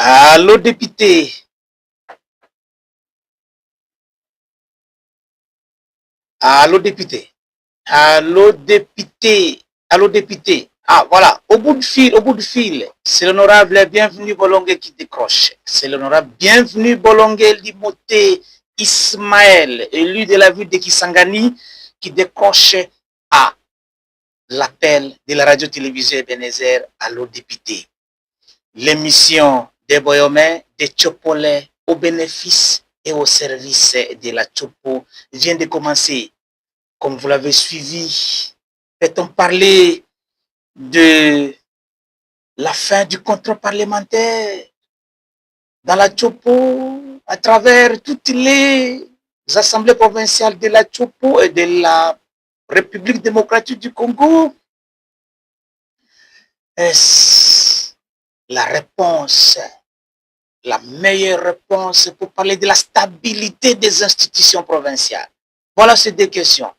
Allô, député. Allô, député. Allô, député. Allô, député. Ah, voilà. Au bout de fil, au bout de fil. C'est l'honorable Bienvenu Bolongue qui décroche. C'est l'honorable Bienvenu Bolongue Limoté Ismaël, élu de la ville de Kisangani, qui décroche à l'appel de la radio-télévision Ebenezer. Allô, député. L'émission des Boyomé, des Tchopolais, au bénéfice et au service de la Tchopo vient de commencer. Comme vous l'avez suivi, peut-on parler de la fin du contrôle parlementaire dans la Tchopo à travers toutes les assemblées provinciales de la Tchopo et de la République démocratique du Congo? Est-ce la réponse, la meilleure réponse pour parler de la stabilité des institutions provinciales? Voilà ces deux questions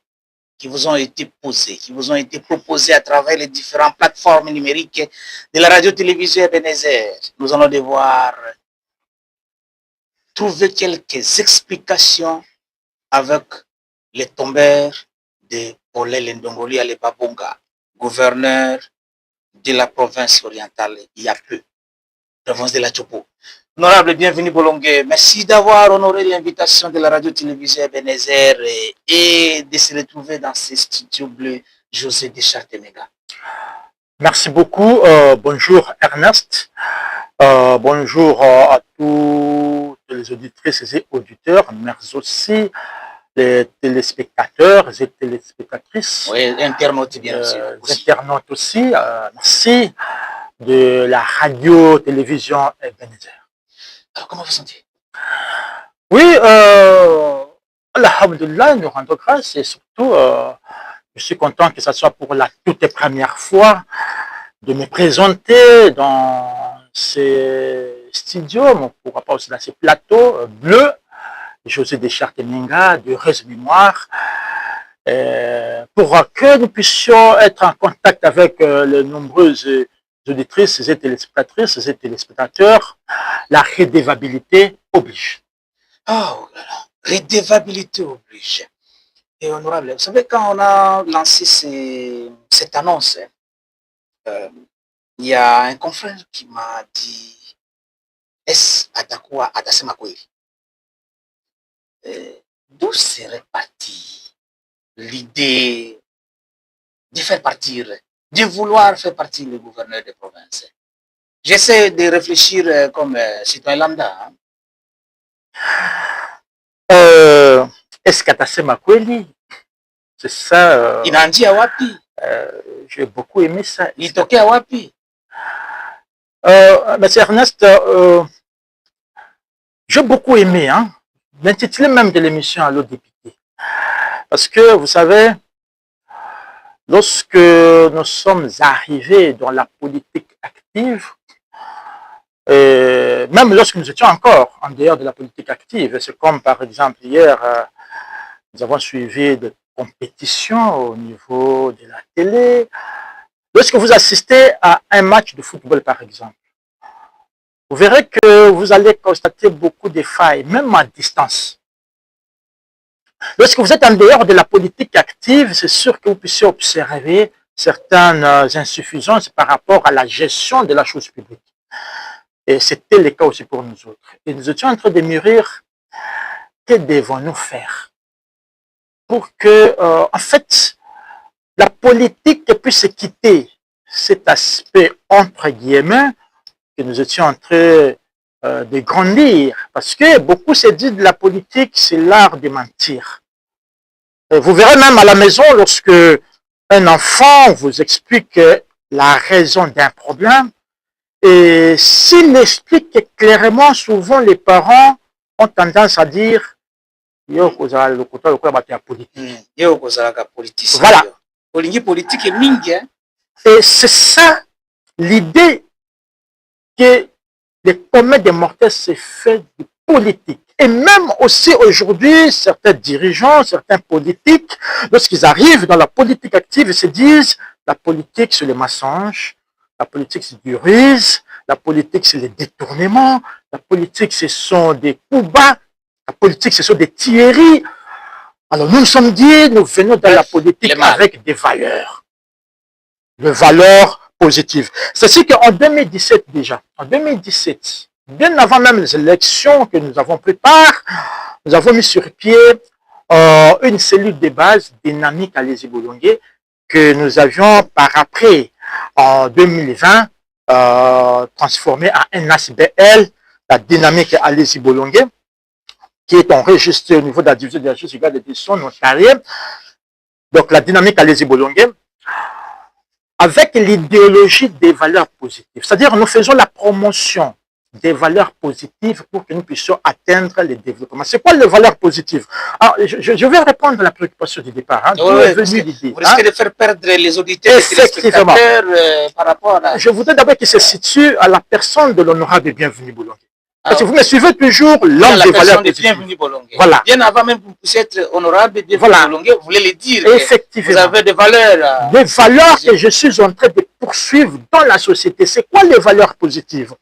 qui vous ont été posées, qui vous ont été proposées à travers les différentes plateformes numériques de la radio-télévision Ebenezer. Nous allons devoir trouver quelques explications avec les tombeurs de Paulin Lendongoli Alebabonga, gouverneur de la province orientale il y a peu, province de la Tchopo. Honorable Bienvenu Bolongue, merci d'avoir honoré l'invitation de la radio-télévision Ebenezer et de se retrouver dans ces studios bleus José Deschartemega. Merci beaucoup. Bonjour Ernest. Bonjour à tous les auditrices et auditeurs, mais aussi les téléspectateurs et téléspectatrices. Oui, internautes bien sûr. Les internautes aussi. Merci de la radio-télévision Ebenezer. Alors, comment vous sentez? Oui, alhamdulillah, nous rendons grâce et surtout, je suis content que ce soit pour la toute première fois de me présenter dans ces studios, mais pourquoi pas aussi dans ces plateaux bleus, José Deschartemega, de Rez Mémoire, pour que nous puissions être en contact avec les nombreuses auditrices et téléspectatrices et téléspectateurs. La redevabilité oblige. Oh là là, redevabilité oblige. Et honorable, vous savez, quand on a lancé cette annonce, il y a un confrère qui m'a dit, est-ce Atakoua Adasemakoui? D'où serait partie l'idée de faire partir, de vouloir faire partir le gouverneur de province? J'essaie de réfléchir comme citoyen lambda. Est-ce qu'Adasemakoui, c'est ça? Inandi Awapi. J'ai beaucoup aimé ça. Itoke Awapi. Monsieur Ernest, j'ai beaucoup aimé, hein, l'intitulé même de l'émission Allô député. Parce que, vous savez, lorsque nous sommes arrivés dans la politique active, même lorsque nous étions encore en dehors de la politique active, c'est comme par exemple hier, nous avons suivi des compétitions au niveau de la télé. Lorsque vous assistez à un match de football par exemple, vous verrez que vous allez constater beaucoup de failles, même à distance. Lorsque vous êtes en dehors de la politique active, c'est sûr que vous puissiez observer certaines insuffisances par rapport à la gestion de la chose publique. Et c'était le cas aussi pour nous autres. Et nous étions en train de mûrir, que devons-nous faire pour que, en fait, la politique puisse quitter cet aspect, entre guillemets, que nous étions en train de grandir. Parce que beaucoup se disent de la politique, c'est l'art de mentir. Et vous verrez même à la maison, lorsque un enfant vous explique la raison d'un problème, et s'il explique clairement, souvent les parents ont tendance à dire voilà. Et c'est ça l'idée que le commun des mortels s'est fait de politique. Et même aussi aujourd'hui, certains dirigeants, certains politiques, lorsqu'ils arrivent dans la politique active, ils se disent la politique c'est le mensonge, La politique, c'est du ruse. La politique, c'est les détournements. La politique, ce sont des coups bas. La politique, ce sont des tueries. Alors, nous nous sommes dit, nous venons dans la politique avec des valeurs. Des valeurs positives. C'est ce qu'en 2017 déjà, en 2017, bien avant même les élections que nous avons pris part, nous avons mis sur pied une cellule de base dynamique à Lézy-Boulongué que nous avions par après, en 2020, transformé en NACBL, la dynamique à Lézy-Boulongué, qui est enregistrée au niveau de la division de la justice égale des décisions notariées. Donc, la dynamique à Lézy-Boulongué, avec l'idéologie des valeurs positives. C'est-à-dire, nous faisons la promotion des valeurs positives pour que nous puissions atteindre le développement. C'est quoi les valeurs positives? Alors, je vais répondre à la préoccupation du départ. Hein, vous risquez de faire perdre les auditeurs et les spectateurs par rapport à... Je voudrais d'abord qu'il se situe à la personne de l'honorable Bienvenu Boulongué. Parce que vous me suivez toujours l'homme des valeurs positives. Voilà. Bien avant même que vous puissiez être honorable Bienvenu Boulongué, vous voulez le dire. Effectivement. Vous avez des valeurs. Des valeurs que je suis en train de poursuivre dans la société. C'est quoi les valeurs positives?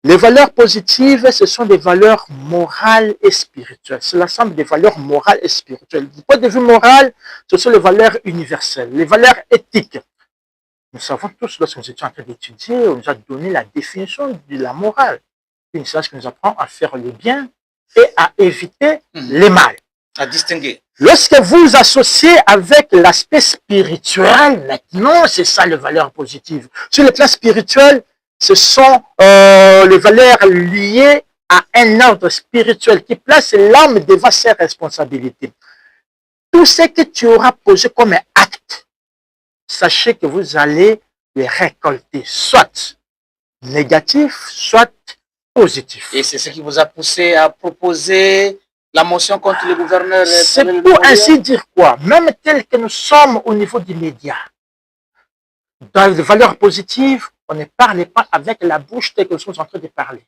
Les valeurs positives, ce sont des valeurs morales et spirituelles. C'est l'ensemble des valeurs morales et spirituelles. Du point de vue moral, ce sont les valeurs universelles, les valeurs éthiques. Nous savons tous, lorsque nous étions en train d'étudier, on nous a donné la définition de la morale. Une science qui nous apprend à faire le bien et à éviter le mal. À distinguer. Lorsque vous associez avec l'aspect spirituel, maintenant, c'est ça les valeurs positives. Sur le plan spirituel, ce sont les valeurs liées à un ordre spirituel qui place l'homme devant ses responsabilités. Tout ce que tu auras posé comme acte, sachez que vous allez les récolter, soit négatif, soit positif. Et c'est ce qui vous a poussé à proposer la motion contre le gouverneur. C'est pour ainsi dire quoi? Même tel que nous sommes au niveau des médias, dans les valeurs positives, on ne parle pas avec la bouche telle que nous sommes en train de parler.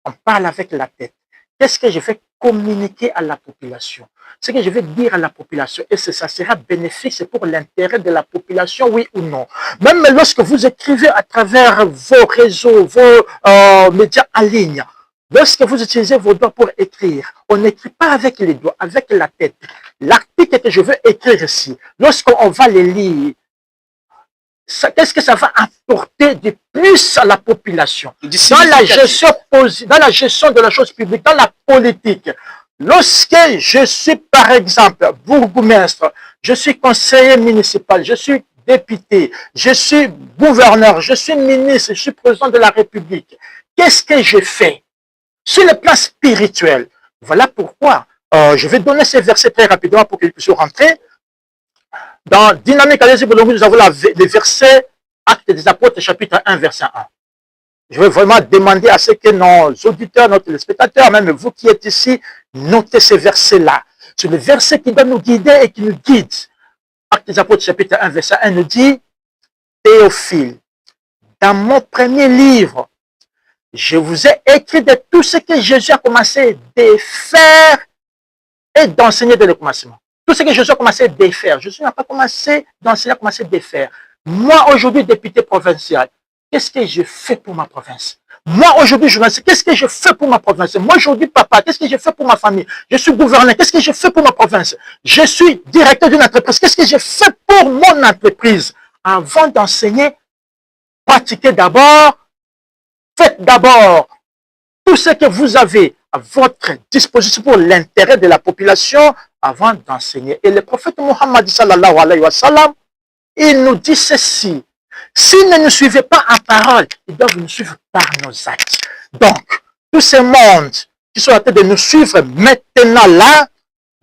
On parle avec la tête. Qu'est-ce que je vais communiquer à la population? Ce que je vais dire à la population, est-ce que ça sera bénéfique, c'est pour l'intérêt de la population, oui ou non? Même lorsque vous écrivez à travers vos réseaux, vos médias en ligne, lorsque vous utilisez vos doigts pour écrire, on n'écrit pas avec les doigts, avec la tête. L'article que je veux écrire ici, lorsqu'on va le lire, qu'est-ce que ça va apporter de plus à la population dans la gestion de la chose publique, dans la politique? Lorsque je suis, par exemple, bourgmestre, je suis conseiller municipal, je suis député, je suis gouverneur, je suis ministre, je suis président de la République, qu'est-ce que je fais sur le plan spirituel? Voilà pourquoi je vais donner ces versets très rapidement pour qu'ils puissent rentrer. Dans Dynamique à Lézy-Boulongué, nous avons les versets Actes des Apôtres, chapitre 1, verset 1. Je vais vraiment demander à ce que nos auditeurs, nos téléspectateurs, même vous qui êtes ici, notez ces versets-là. C'est le verset qui doit nous guider et qui nous guide. Actes des Apôtres, chapitre 1, verset 1 nous dit, Théophile, dans mon premier livre, je vous ai écrit de tout ce que Jésus a commencé de faire et d'enseigner dès le commencement. Tout ce que Jésus a commencé de faire. Jésus n'a pas commencé d'enseigner, a commencé de faire. Moi, aujourd'hui, député provincial, qu'est-ce que je fais pour ma province? Moi, aujourd'hui, journaliste, qu'est-ce que je fais pour ma province? Moi, aujourd'hui, papa, qu'est-ce que je fais pour ma famille? Je suis gouverneur, qu'est-ce que je fais pour ma province? Je suis directeur d'une entreprise, qu'est-ce que je fais pour mon entreprise? Avant d'enseigner, pratiquez d'abord, faites d'abord tout ce que vous avez à votre disposition pour l'intérêt de la population avant d'enseigner. Et le prophète Mohammed sallallahu alayhi wa sallam, il nous dit ceci. S'ils ne nous suivaient pas en parole, ils doivent nous suivre par nos actes. Donc, tous ces mondes qui sont en train de nous suivre maintenant là,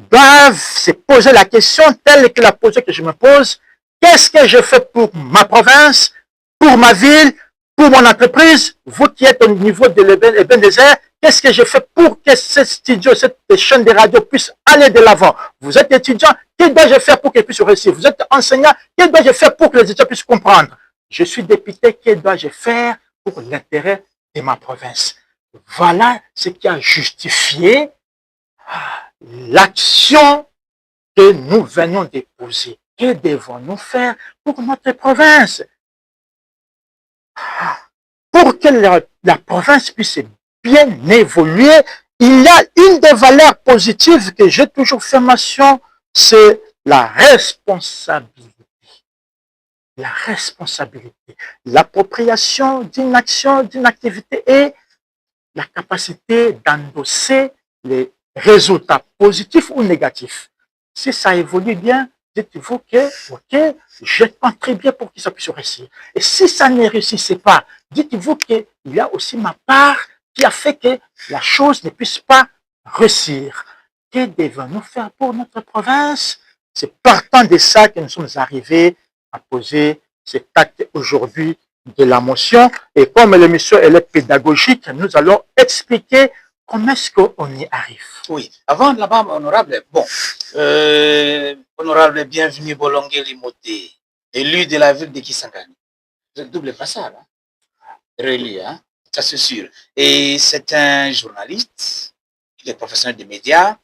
doivent se poser la question telle que la posée que je me pose. Qu'est-ce que je fais pour ma province, pour ma ville, pour mon entreprise? Vous qui êtes au niveau de l'Eben Désert, qu'est-ce que je fais pour que ce studio, cette chaîne de radio puisse aller de l'avant? Vous êtes étudiant, que dois-je faire pour qu'elle puisse réussir? Vous êtes enseignant, que dois-je faire pour que les étudiants puissent comprendre? Je suis député, que dois-je faire pour l'intérêt de ma province? Voilà ce qui a justifié l'action que nous venons de poser. Que devons-nous faire pour notre province? Pour que la province puisse bien évoluer, il y a une des valeurs positives que j'ai toujours fait mention, c'est la responsabilité. La responsabilité, l'appropriation d'une action, d'une activité et la capacité d'endosser les résultats positifs ou négatifs. Si ça évolue bien, dites-vous que, ok, je contribue pour que ça puisse réussir. Et si ça ne réussissait pas, dites-vous qu'il y a aussi ma part qui a fait que la chose ne puisse pas réussir. Que devons-nous faire pour notre province? C'est partant de ça que nous sommes arrivés à poser cet acte aujourd'hui de la motion. Et comme l'émission elle est pédagogique, nous allons expliquer comment est-ce qu'on y arrive. Oui, avant là-bas, honorable, bon, honorable, bienvenue Bolongue Limoté, élu de la ville de Kisangani. Vous êtes double passage, hein? Réélu, hein? Ça c'est sûr. Et c'est un journaliste, il est professionnel des médias,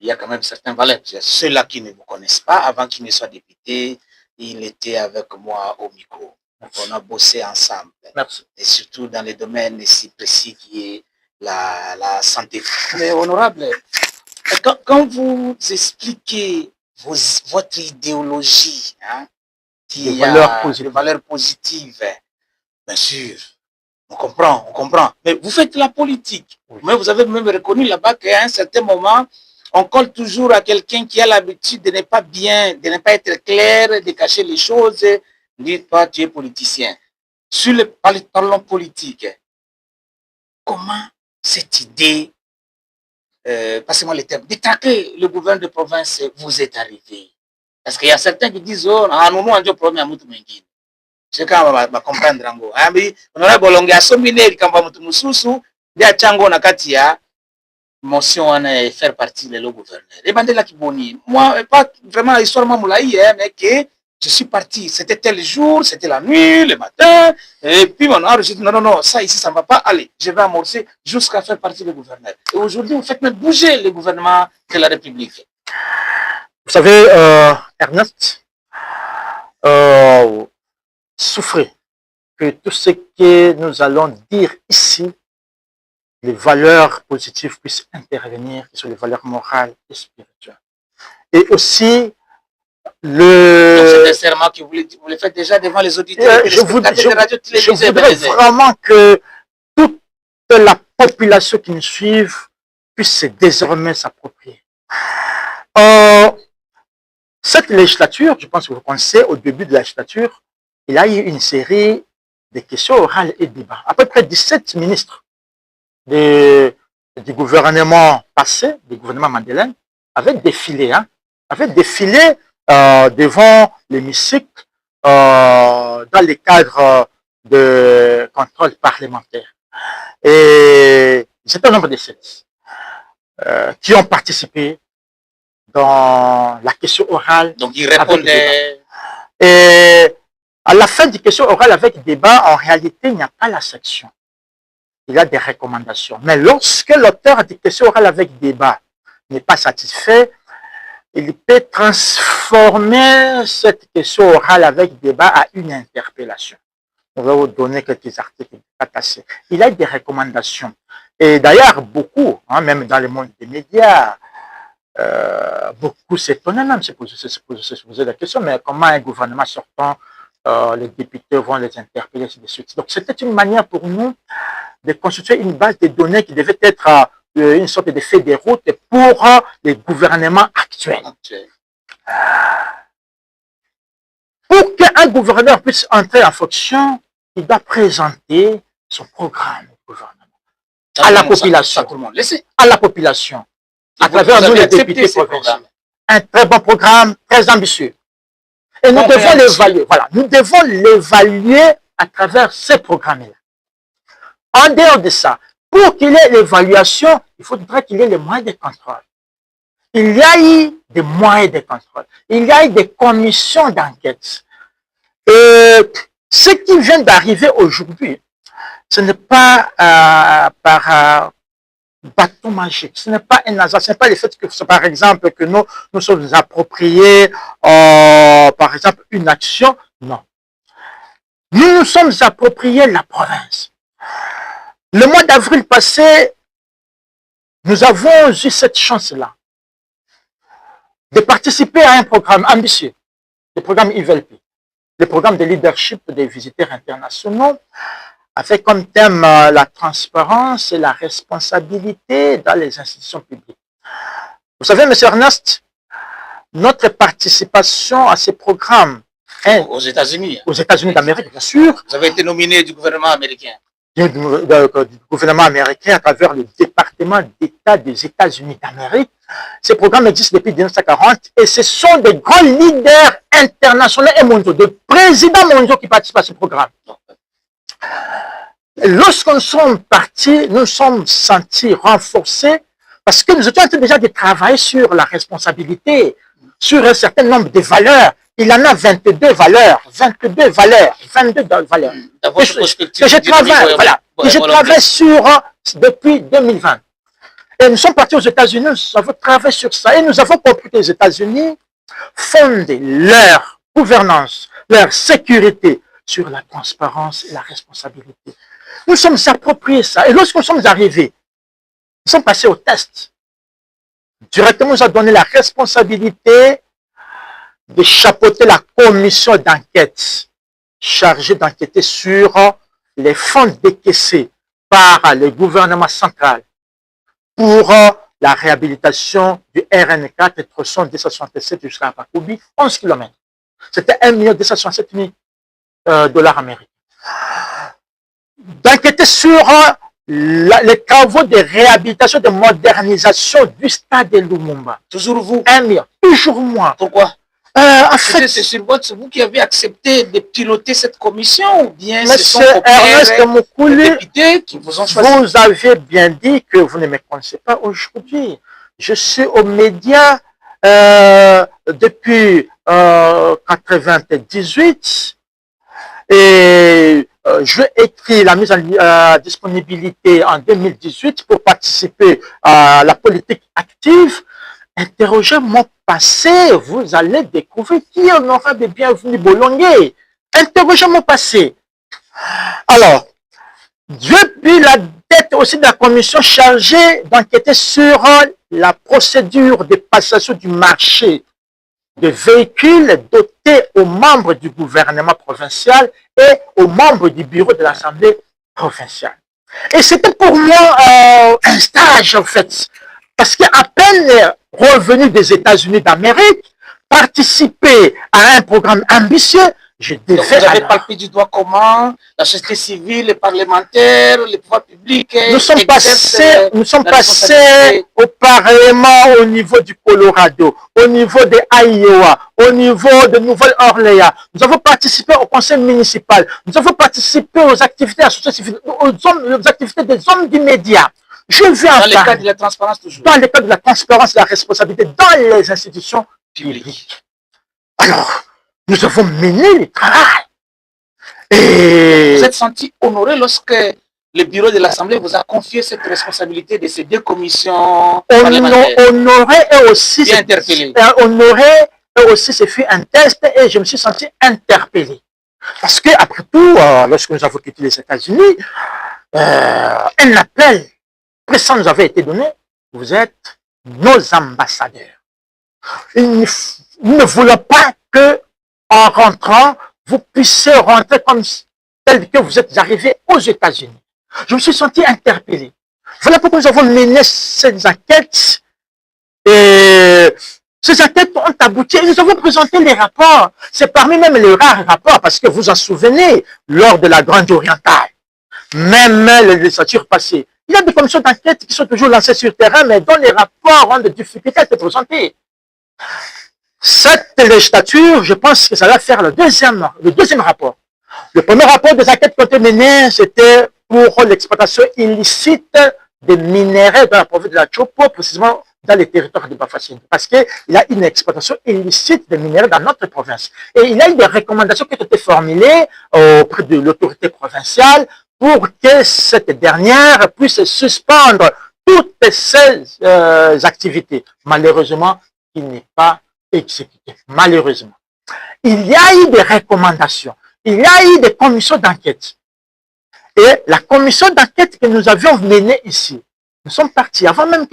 il y a quand même certains valeurs. Ceux-là qui ne vous connaissent pas, avant qu'il ne soit député, il était avec moi au micro. On a bossé ensemble. Merci. Et surtout dans les domaines si précis qui est la santé. Mais honorable, quand vous expliquez votre idéologie, hein, qui a des valeurs positives, bien sûr, on comprend. Mais vous faites la politique. Oui. Mais vous avez même reconnu là-bas qu'à un certain moment, on colle toujours à quelqu'un qui a l'habitude de ne pas être clair, de cacher les choses. Dites pas, tu es politicien. Sur le parlons politique, comment cette idée, passez-moi les termes, d'attaquer le gouvernement de province vous est arrivé? Parce qu'il y a certains qui disent, oh, nous avons un problème à Moutou Mengine. C'est quand on va comprendre. On a bolongue à sominer quand on va Moutou Moussoussou, de Tchango Nakatia, motion à faire partie de le gouverneur. Et Bandela Kiboni, moi, pas vraiment l'histoire Mamoulaï, mais que je suis parti. C'était tel jour, c'était la nuit, le matin, et puis on a enregistré, non, ça ici, ça ne va pas aller. Je vais amorcer jusqu'à faire partie du gouverneur. Et aujourd'hui, vous faites même bouger le gouvernement de la République. Vous savez, Ernest, souffrez que tout ce que nous allons dire ici, les valeurs positives puissent intervenir sur les valeurs morales et spirituelles. Et aussi, c'est un serment que vous le faites déjà devant les auditeurs. Je voudrais vraiment que toute la population qui nous suit puisse désormais s'approprier. Cette législature, je pense que vous connaissez, au début de la législature, il y a eu une série de questions orales et débats. À peu près 17 ministres du gouvernement passé, du gouvernement Madeleine, avaient défilé, devant l'hémicycle dans le cadre de contrôle parlementaire. Et c'est un nombre de 7 qui ont participé dans la question orale. Donc, ils répondaient. Et à la fin du question orale avec débat, en réalité, il n'y a pas la section. Il y a des recommandations. Mais lorsque l'auteur de question orale avec débat n'est pas satisfait, il peut transformer cette question orale avec débat à une interpellation. On va vous donner quelques articles attachés. Il y a des recommandations. Et d'ailleurs, beaucoup, même dans le monde des médias, beaucoup s'étonnaient même, se poser la question, mais comment un gouvernement sortant, les députés vont les interpeller, ainsi de suite. Donc, c'était une manière pour nous de constituer une base de données qui devait être une sorte de fait de route pour les gouvernements actuels. Pour qu'un gouverneur puisse entrer en fonction, il doit présenter son programme de gouvernement à la population. À la population. À travers nous, les députés provinciaux. Un très bon programme, très ambitieux. Et nous devons l'évaluer. Voilà, nous devons l'évaluer à travers ces programmes-là. En dehors de ça, pour qu'il y ait l'évaluation, il faudrait qu'il y ait les moyens de contrôle. Il y a eu des moyens de contrôle. Il y a eu des commissions d'enquête. Et ce qui vient d'arriver aujourd'hui, ce n'est pas par bâton magique. Ce n'est pas un hasard. Ce n'est pas le fait que, par exemple, que nous sommes appropriés, par exemple, une action. Non. Nous nous sommes appropriés la province. Le mois d'avril passé, nous avons eu cette chance-là de participer à un programme ambitieux, le programme IVLP, le programme de leadership des visiteurs internationaux, avec comme thème la transparence et la responsabilité dans les institutions publiques. Vous savez, M. Ernest, notre participation à ces programmes aux États-Unis d'Amérique, bien sûr. Vous avez été nominé du gouvernement américain. Du gouvernement américain à travers le département d'État des États-Unis d'Amérique. Ces programmes existent depuis 1940 et ce sont des grands leaders internationaux et mondiaux, des présidents mondiaux qui participent à ce programme. Lorsque nous sommes partis, nous nous sommes sentis renforcés parce que nous étions en train déjà de travailler sur la responsabilité, sur un certain nombre de valeurs. Il en a 22 valeurs, 22 valeurs. Que je travaille, voilà, que je travaille sur depuis 2020. Et nous sommes partis aux États-Unis, nous avons travaillé sur ça et nous avons compris que les États-Unis fondent leur gouvernance, leur sécurité sur la transparence et la responsabilité. Nous sommes appropriés ça. Et lorsque nous sommes arrivés, nous sommes passés au test. Directement, nous a donné la responsabilité de chapeauter la commission d'enquête chargée d'enquêter sur les fonds décaissés par le gouvernement central pour la réhabilitation du RN4 tronçon 267 jusqu'à Pakoubi, 11 km. C'était 1 267 000 dollars américains. D'enquêter sur les travaux de réhabilitation, de modernisation du stade de Lumumba. Toujours vous? 1 million. Toujours moi. Pourquoi? En fait, c'est vous qui avez accepté de piloter cette commission ou bien ce sont les députés qui vous ont choisi? Vous avez bien dit que vous ne me connaissez pas aujourd'hui. Je suis aux médias depuis 1998 et j'ai écrit la mise en disponibilité en 2018 pour participer à la politique active. Interrogez mon passé, vous allez découvrir qui est honorable et bienvenu Bolongué. Interrogez mon passé. Alors, depuis la tête aussi de la commission chargée d'enquêter sur la procédure de passation du marché de véhicules dotés aux membres du gouvernement provincial et aux membres du bureau de l'Assemblée provinciale. Et c'était pour moi un stage en fait, parce qu'à peine revenu des États-Unis d'Amérique, participer à un programme ambitieux, je devais... Donc vous avez palpé du doigt comment la société civile, les parlementaires, les pouvoirs publics... Nous sommes passés au Parlement au niveau du Colorado, au niveau de Iowa, au niveau de Nouvelle-Orléans. Nous avons participé au conseil municipal. Nous avons participé aux activités de la société civile, aux activités des hommes du média. Je vais en parler. Dans le cadre de la transparence toujours. Dans le cadre de la transparence et de la responsabilité dans les institutions publiques. Alors, nous avons mené le travail. Et vous êtes senti honoré lorsque le bureau de l'Assemblée vous a confié cette responsabilité de ces deux commissions parlementaires. Honoré et aussi, bien interpellé. Honoré et aussi, c'est fait un test et je me suis senti interpellé. Parce que, après tout, lorsque nous avons quitté les États-Unis, un appel pressant nous avait été donné. Vous êtes nos ambassadeurs. Nous ne voulons pas que, en rentrant, vous puissiez rentrer comme tel que vous êtes arrivé aux États-Unis. Je me suis senti interpellé. Voilà pourquoi nous avons mené ces enquêtes. Et ces enquêtes ont abouti. Nous avons présenté les rapports. C'est parmi même les rares rapports, parce que vous en souvenez, lors de la Grande Orientale, même les législatures passées, il y a des commissions d'enquête qui sont toujours lancées sur le terrain, mais dont les rapports ont des difficultés à être présentés. Cette législature, je pense que ça va faire le deuxième rapport. Le premier rapport des enquêtes qui ont été menées, c'était pour l'exploitation illicite des minéraux dans la province de la Chopo, précisément dans les territoires de Bafoussam. Parce qu'il y a une exploitation illicite des minéraux dans notre province. Et il y a eu des recommandations qui ont été formulées auprès de l'autorité provinciale pour que cette dernière puisse suspendre toutes ces activités. Malheureusement, il n'est pas exécuté. Malheureusement. Il y a eu des recommandations. il y a eu des commissions d'enquête. Et la commission d'enquête que nous avions menée ici, nous sommes partis, avant même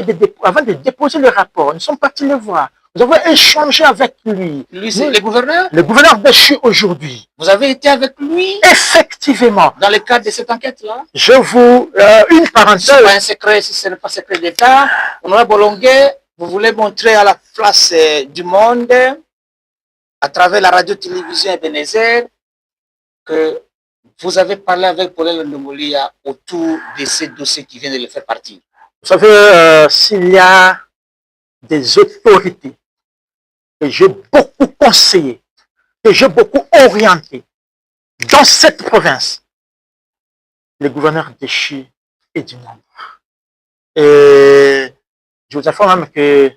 avant de déposer le rapport, nous sommes partis le voir. Nous avons échangé avec lui. Lui, c'est le gouverneur? Le gouverneur Béchu aujourd'hui. Vous avez été avec lui? Effectivement. Dans le cadre de cette enquête-là? Je vous... une parenthèse. Ce n'est pas un secret, si ce n'est pas secret d'État. Honorable Bolongué, vous voulez montrer à la place du monde, à travers la radio-télévision Ebenezer, que vous avez parlé avec Paul Ndomolia autour de ces dossiers qui viennent de le faire partir. Vous savez, s'il y a des autorités que j'ai beaucoup conseillé, que j'ai beaucoup orienté dans cette province, le gouverneur Déchi est du nombre. Et je vous informe même que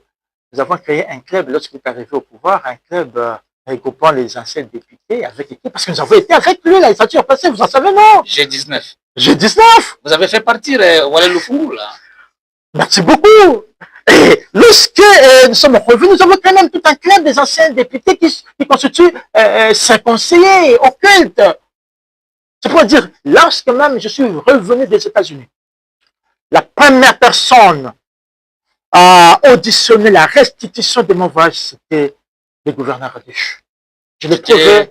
nous avons créé un club lorsqu'il est arrivé au pouvoir, un club regroupant les anciens députés avec l'équipe, parce que nous avons été avec lui, la législature passée, vous en savez, non? G19. G19. Vous avez fait partir Walé Lufungou, là. Merci beaucoup. Et lorsque nous sommes revenus, nous avons quand même tout un club des anciens députés qui constituent ses conseillers occultes. C'est pour dire, lorsque même je suis revenu des États-Unis, la première personne à auditionner la restitution de mon voyage, c'était le gouverneur Déchu. Je l'ai trouvé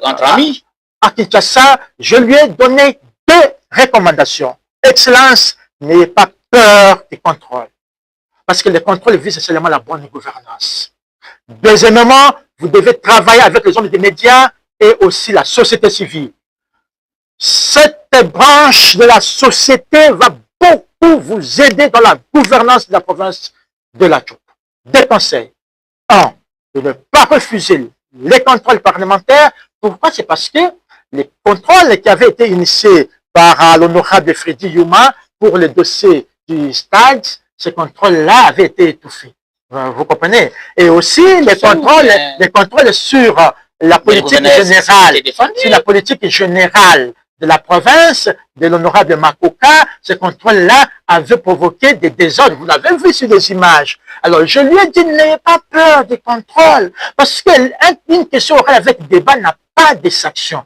entre amis. À Kinshasa, je lui ai donné 2 recommandations. Excellence, n'ayez pas peur du contrôle. Parce que le contrôle vise seulement la bonne gouvernance. Deuxièmement, vous devez travailler avec les hommes des médias et aussi la société civile. Cette branche de la société va beaucoup vous aider dans la gouvernance de la province de la Tchoup. Des conseils. 1. De ne pas refuser les contrôles parlementaires. Pourquoi? C'est parce que les contrôles qui avaient été initiés par l'honorable Freddy Yuma pour le dossier du stade, ce contrôle-là avait été étouffé. Vous comprenez? Et aussi les contrôles sur la politique générale, sur la politique générale de la province, de l'honorable Makoka, ce contrôle-là avait provoqué des désordres. Vous l'avez vu sur les images. Alors, je lui ai dit, n'ayez pas peur des contrôles, parce qu'une question orale avec débat n'a pas de sanction.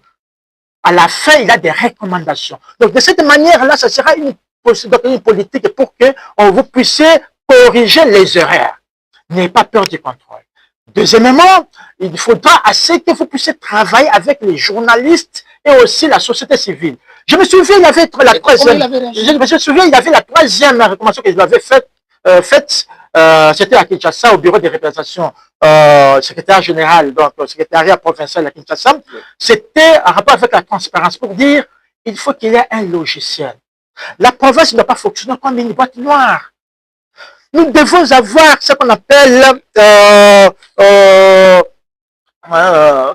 À la fin, il a des recommandations. Donc, de cette manière-là, ça sera une politique pour que vous puissiez corriger les erreurs. N'ayez pas peur du contrôle. Deuxièmement, il faudra assez que vous puissiez travailler avec les journalistes et aussi la société civile. Je me souviens, il y avait la troisième. Je me souviens, il y avait la troisième recommandation que je l'avais faite. C'était à Kinshasa, au bureau des représentations, secrétaire général, donc secrétariat provincial à Kinshasa. C'était en rapport avec la transparence pour dire il faut qu'il y ait un logiciel. La province ne doit pas fonctionner comme une boîte noire. Nous devons avoir ce qu'on appelle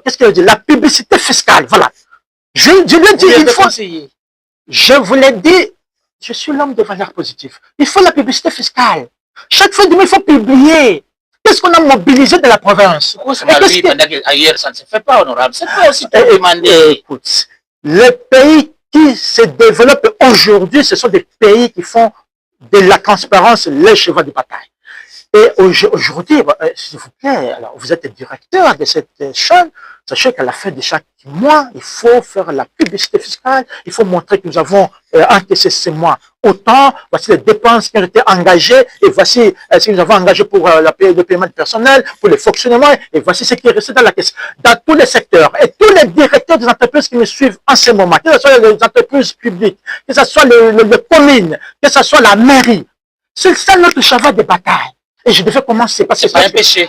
qu'est-ce qu'il dit? La publicité fiscale. Voilà. Je lui ai dit, il faut. Je vous l'ai dit, je suis l'homme de valeur positive. Il faut la publicité fiscale. Chaque fois, il faut publier. Qu'est-ce qu'on a mobilisé de la province? Ailleurs, ça ne se fait pas, honorable. C'est pas aussi demandé. Écoute, les pays qui se développent aujourd'hui, ce sont des pays qui font de la transparence les chevaux de bataille. Et aujourd'hui, s'il vous plaît, alors vous êtes directeur de cette chaîne, sachez qu'à la fin de chaque mois, il faut faire la publicité fiscale, il faut montrer que nous avons encaissé ces mois autant, voici les dépenses qui ont été engagées, et voici ce que nous avons engagé pour le paiement du personnel, pour le fonctionnement, et voici ce qui est resté dans la caisse. Dans tous les secteurs, et tous les directeurs des entreprises qui me suivent en ce moment, que ce soit les entreprises publiques, que ce soit les communes, que ce soit la mairie, c'est ça notre cheval de bataille. Et je devais commencer parce que c'est pas un péché.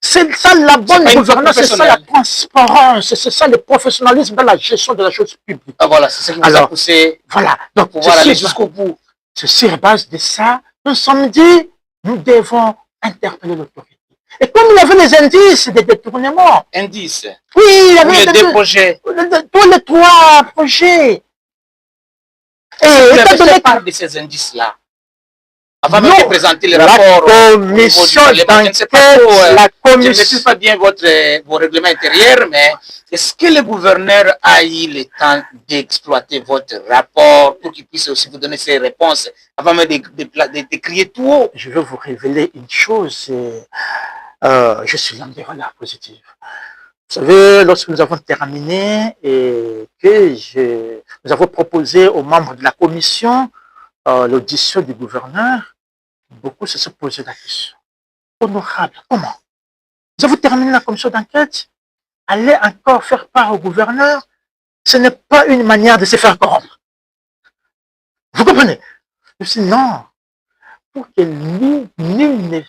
C'est ça la bonne gouvernance, c'est ça la transparence, c'est ça le professionnalisme dans la gestion de la chose publique. Ah voilà, c'est ce qui vous a poussé. Voilà, donc pour aller jusqu'au bout. C'est sur la base de ça, nous sommes dit, nous devons interpeller l'autorité. Et comme il y avait les indices des détournements. Indices? Oui, il y avait les 2 projets. Tous les 3 projets. Et vous avez fait part de ces indices-là. Avant même de présenter le rapport, la commission d'enquête, la commission. Je ne maîtrise pas bien vos règlements intérieurs, mais est-ce que le gouverneur a eu le temps d'exploiter votre rapport pour qu'il puisse aussi vous donner ses réponses avant même de crier tout haut? Je vais vous révéler une chose, je suis l'homme des valeurs positives. Vous savez, lorsque nous avons terminé et que nous avons proposé aux membres de la commission l'audition du gouverneur, beaucoup se sont posé la question. Honorable, comment? Nous avons terminé la commission d'enquête, allez encore faire part au gouverneur, ce n'est pas une manière de se faire corrompre. Vous comprenez? Je dis non, pour que lui, nul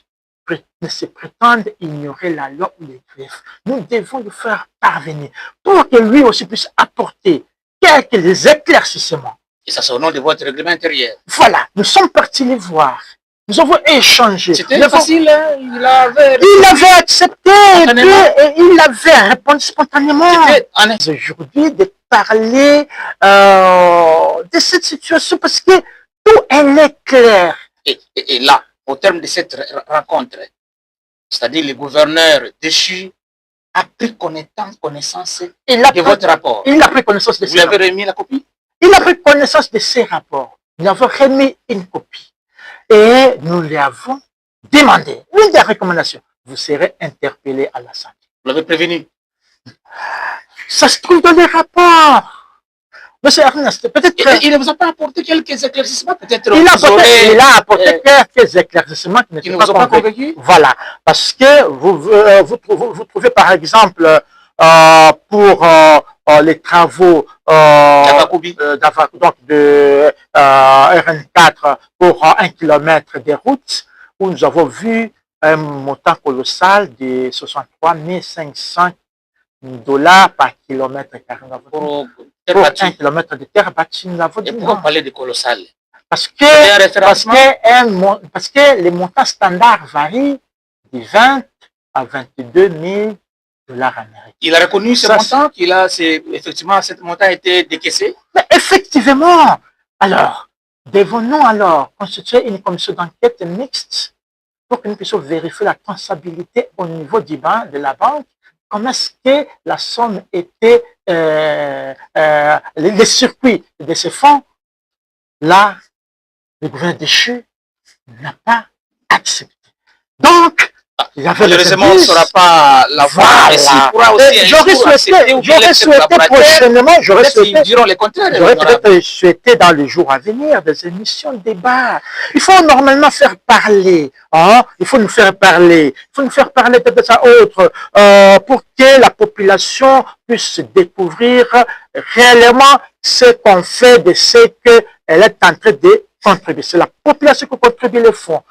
ne se prétende ignorer la loi ou les griefs. Nous devons le faire parvenir pour que lui aussi puisse apporter quelques éclaircissements. Et ça, c'est au nom de votre règlement intérieur. Voilà, nous sommes partis les voir. Nous avons échangé. C'était facile, hein? Il avait accepté et il avait répondu spontanément. Aujourd'hui, de parler de cette situation parce que tout est clair. Et là, au terme de cette rencontre, c'est-à-dire le gouverneur déchu a pris connaissance de votre rapport. Il a pris connaissance de Vous lui avez remis la copie? Il a pris connaissance de ces rapports. Nous avons remis une copie. Et nous lui avons demandé, une des recommandations, vous serez interpellé à l'Assemblée. Vous l'avez prévenu? Ça se trouve dans les rapports. Monsieur Ernest, peut-être il ne vous a pas apporté quelques éclaircissements, peut-être. Il a apporté quelques éclaircissements qui ne vous ont pas convaincu. Voilà, parce que vous trouvez par exemple pour les travaux donc de RN4 pour 1 kilomètre des routes, où nous avons vu un montant colossal de 63 500 $ par kilomètre carré. Pour 1 kilomètre de terre bâtie, nous avons dit non. Pourquoi parler de colossal? Parce que les montants standards varient de 20 à 22 000 $ américains. Il a reconnu ce montant, effectivement, ce montant a été décaissé? Mais effectivement. Alors, devons-nous alors constituer une commission d'enquête mixte pour que nous puissions vérifier la traçabilité au niveau du banc, de la banque? Comment est-ce que la somme était, les circuits de ces fonds? Là, le gouvernement déchu n'a pas accepté. Donc, malheureusement, on ne saura pas la voir. J'aurais souhaité prochainement, j'aurais souhaité dans les jours à venir des émissions de débat. Il faut normalement faire parler, hein? Il faut nous faire parler, de ça autre, pour que la population puisse découvrir réellement ce qu'on fait de ce qu'elle est en train de contribuer. C'est la population qui contribue les fonds.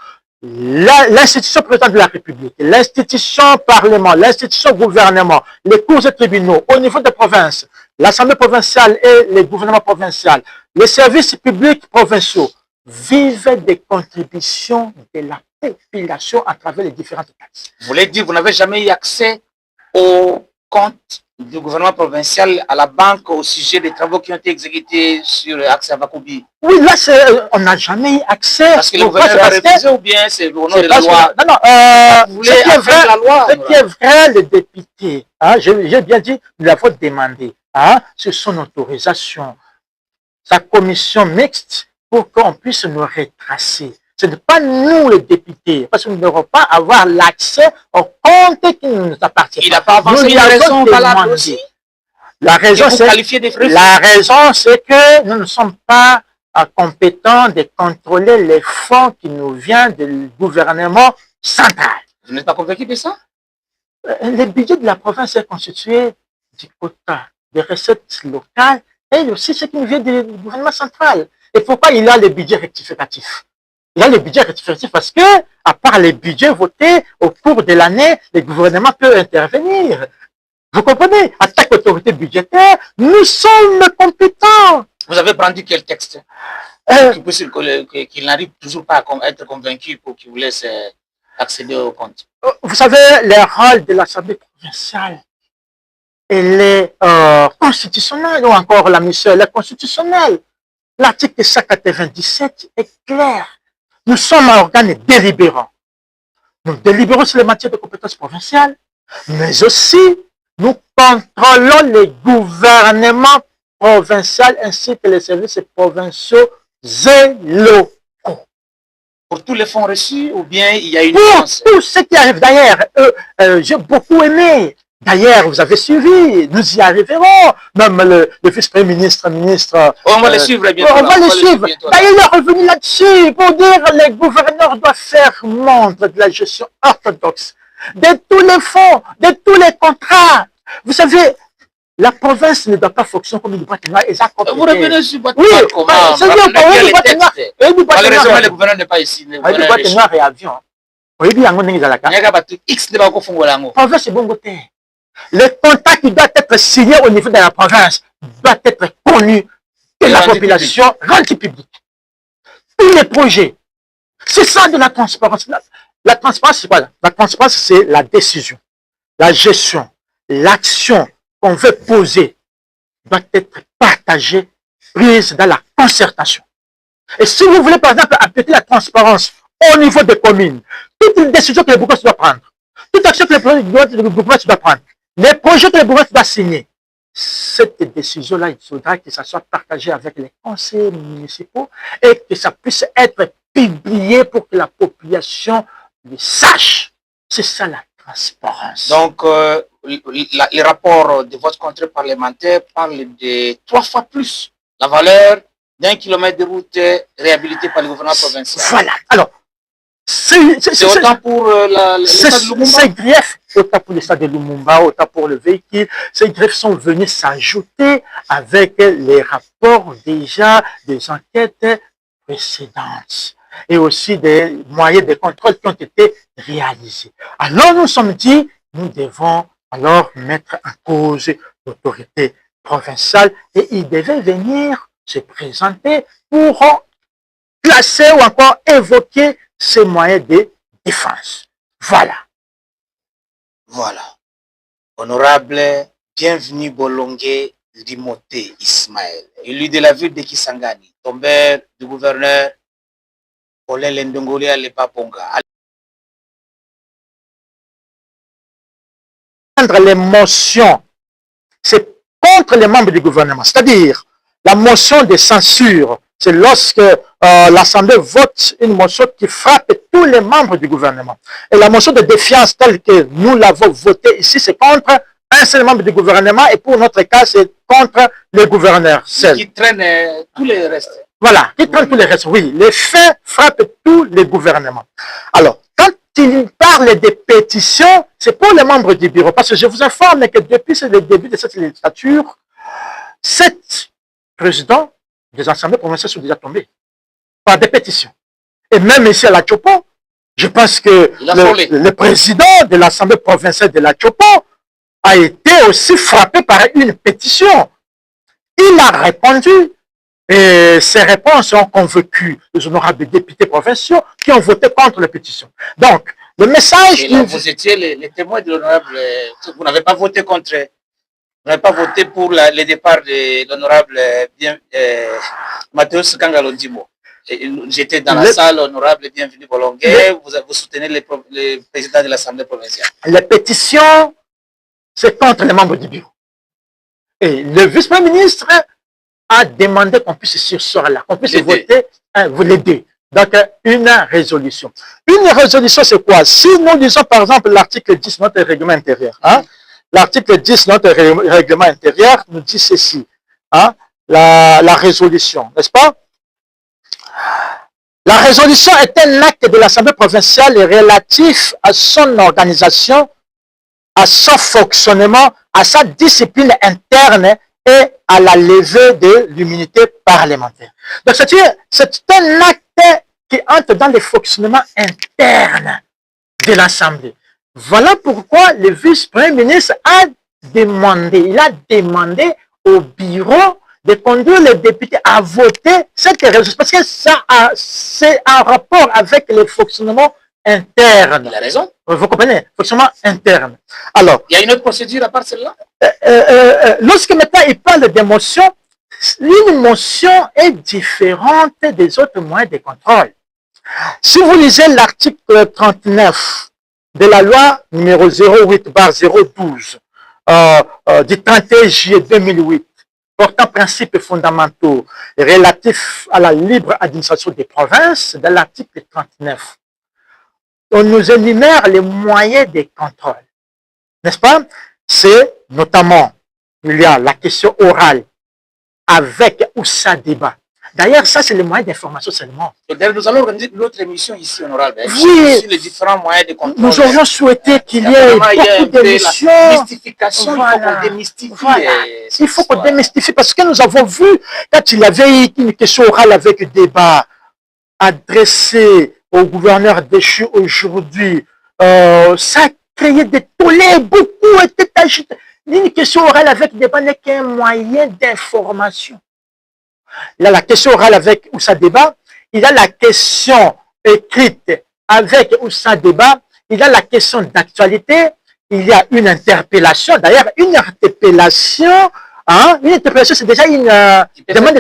L'institution présidente de la République, l'institution Parlement, l'institution gouvernement, les cours et tribunaux au niveau des provinces, l'Assemblée provinciale et le gouvernement provincial, les services publics provinciaux vivent des contributions de la population à travers les différentes taxes. Vous voulez dire que vous n'avez jamais eu accès au compte du gouvernement provincial à la banque au sujet des travaux qui ont été exécutés sur l'axe Avakobi? Oui, là, on n'a jamais eu accès. Parce que le gouvernement a refusé ou bien c'est au nom de la loi? Non, vous voulez faire la loi? Ce qui est vrai, le député, hein, j'ai bien dit, nous l'avons demandé, hein, sur son autorisation, sa commission mixte, pour qu'on puisse nous retracer. Ce n'est pas nous les députés, parce que nous n'aurons pas avoir l'accès au compte qui nous appartient. Il n'a pas avancé une raison valable aussi. La raison, c'est que nous ne sommes pas compétents de contrôler les fonds qui nous viennent du gouvernement central. Vous n'êtes pas convaincu de ça? Le budget de la province est constitué du quota des recettes locales et aussi ce qui nous vient du gouvernement central. Et pourquoi il a le budget rectificatif? Il y a le budget rectificatif parce que, à part les budgets votés au cours de l'année, le gouvernement peut intervenir. Vous comprenez? En tant qu'autorité budgétaire, nous sommes compétents. Vous avez brandi quel texte? Qu'il n'arrive toujours pas à être convaincu pour qu'il vous laisse accéder au compte. Vous savez, le rôle de l'Assemblée provinciale, elle est constitutionnelle, ou encore la mission, elle est constitutionnelle. L'article 197 est clair. Nous sommes un organe délibérant. Nous délibérons sur les matières de compétences provinciales, mais aussi nous contrôlons les gouvernements provinciaux ainsi que les services provinciaux et locaux. Pour tous les fonds reçus ou bien il y a une Pour tout ce qui arrive. D'ailleurs, j'ai beaucoup aimé D'ailleurs, vous avez suivi, nous y arriverons. Même le vice-premier ministre, On va les suivre bientôt. On va les suivre. D'ailleurs, il est revenu là-dessus pour dire que les gouverneurs doivent faire montre de la gestion orthodoxe, de tous les fonds, de tous les contrats. Vous savez, la province ne doit pas fonctionner comme une boîte noire. Vous revenez sur boîte noire. Oui, comment? C'est bien, les boîte noire. Malheureusement, le gouverneur n'est pas ici. Boîte noire et avion. Oui, bien, on est là. X ne va pas fonctionner. Province, c'est bon côté. Le contact qui doit être signé au niveau de la province doit être connu de la population, rendu public. Tous les projets. C'est ça de la transparence. La transparence, c'est quoi? La transparence, c'est la décision, la gestion, l'action qu'on veut poser doit être partagée, prise dans la concertation. Et si vous voulez, par exemple, appliquer la transparence au niveau des communes, toute une décision que le gouvernement doit prendre, toute action que le gouvernement doit prendre, les projets que le gouvernement doit signer, cette décision-là, il faudra que ça soit partagé avec les conseils municipaux et que ça puisse être publié pour que la population le sache. C'est ça la transparence. Donc, les rapports de votre contrée parlementaire parlent de 3 fois plus la valeur d'1 kilomètre de route réhabilité par le gouvernement provincial. Voilà. Alors, c'est autant pour le stade de Lumumba. Ces griefs, autant pour le stade de Lumumba, autant pour le véhicule, ces griefs sont venus s'ajouter avec les rapports déjà des enquêtes précédentes et aussi des moyens de contrôle qui ont été réalisés. Alors nous sommes dit, nous devons alors mettre en cause l'autorité provinciale et il devait venir se présenter pour placer ou encore évoquer ces moyens de défense. Voilà. Voilà. Honorable, bienvenue Bolongué Limoté Ismaël, élu de la ville de Kisangani, tombeur du gouverneur Olin Lendongoli à Lepaponga. Les motions, c'est contre les membres du gouvernement, c'est-à-dire la motion de censure, c'est lorsque l'Assemblée vote une motion qui frappe tous les membres du gouvernement. Et la motion de défiance telle que nous l'avons votée ici, c'est contre un seul membre du gouvernement et pour notre cas, c'est contre le gouverneur seul. Qui traîne tous les restes. Voilà, qui traîne tous les restes, oui. Les faits frappent tous les gouvernements. Alors, quand il parle des pétitions, c'est pour les membres du bureau. Parce que je vous informe que depuis le début de cette législature, 7 présidents des assemblées provinciales sont déjà tombés par des pétitions. Et même ici à la Tchopo, je pense que le président de l'assemblée provinciale de la Tchopo a été aussi frappé par une pétition. Il a répondu et ses réponses ont convaincu les honorables députés provinciaux qui ont voté contre la pétition. Donc, le message... Et là, vous étiez les témoins de l'honorable... Vous n'avez pas voté contre... Vous n'avez pas voté pour le départ de l'honorable Mathéus Kangalondimo. J'étais dans la salle, honorable, bienvenue Bolongué. Vous soutenez le président de l'Assemblée provinciale. Les pétitions, c'est contre les membres du bureau. Et le vice-premier ministre a demandé qu'on puisse surseoir là, qu'on puisse voter les deux. Donc, une résolution. Une résolution, c'est quoi? Si nous lisons, par exemple, l'article 10 de notre règlement intérieur, l'article 10 de notre règlement intérieur nous dit ceci, la résolution, n'est-ce pas? La résolution est un acte de l'Assemblée provinciale relatif à son organisation, à son fonctionnement, à sa discipline interne et à la levée de l'immunité parlementaire. Donc, c'est un acte qui entre dans le fonctionnement interne de l'Assemblée. Voilà pourquoi le vice-premier ministre a demandé au bureau de conduire les députés à voter cette résolution, parce que ça c'est en rapport avec le fonctionnement interne. Il a raison. Vous comprenez? Fonctionnement interne. Alors, il y a une autre procédure à part celle-là? Lorsque maintenant il parle d'émotion, une motion est différente des autres moyens de contrôle. Si vous lisez l'article 39 de la loi numéro 08/012 du 31 juillet 2008, portant principes fondamentaux relatifs à la libre administration des provinces, dans l'article 39, on nous énumère les moyens de contrôle. N'est-ce pas? c'est notamment, il y a la question orale avec ou sans débat. D'ailleurs, ça, c'est le moyen d'information seulement. D'ailleurs, nous allons organiser une autre émission ici, honorable. Oui, sur les différents moyens de contrôle. nous aurions souhaité qu'il y ait beaucoup d'émissions. Mystification, Voilà. il faut qu'on démystifie. Voilà. Il faut qu'on démystifie parce que nous avons vu, quand il y avait une question orale avec débat adressée au gouverneur déchu aujourd'hui, ça a créé des tollés, beaucoup étaient agités. Une question orale avec débat n'est qu'un moyen d'information. Il y a la question orale avec ou sans débat, il y a la question écrite avec ou sans débat, il y a la question d'actualité, il y a une interpellation. D'ailleurs, une interpellation, c'est déjà une demande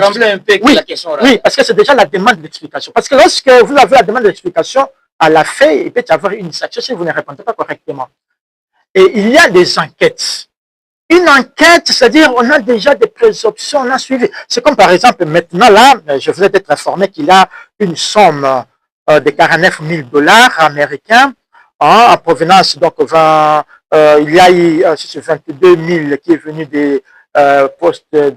d'explication. Oui, oui, parce que c'est déjà la demande d'explication. Parce que lorsque vous avez la demande d'explication, à la fin, il peut y avoir une sanction si vous ne répondez pas correctement. Et il y a des enquêtes. Une enquête, c'est-à-dire on a déjà des présomptions, on a suivi. C'est comme par exemple maintenant là, je venais d'être informé qu'il y a une somme de 49 000 $ américains en provenance, donc il y a eu 22 000 qui est venu des postes de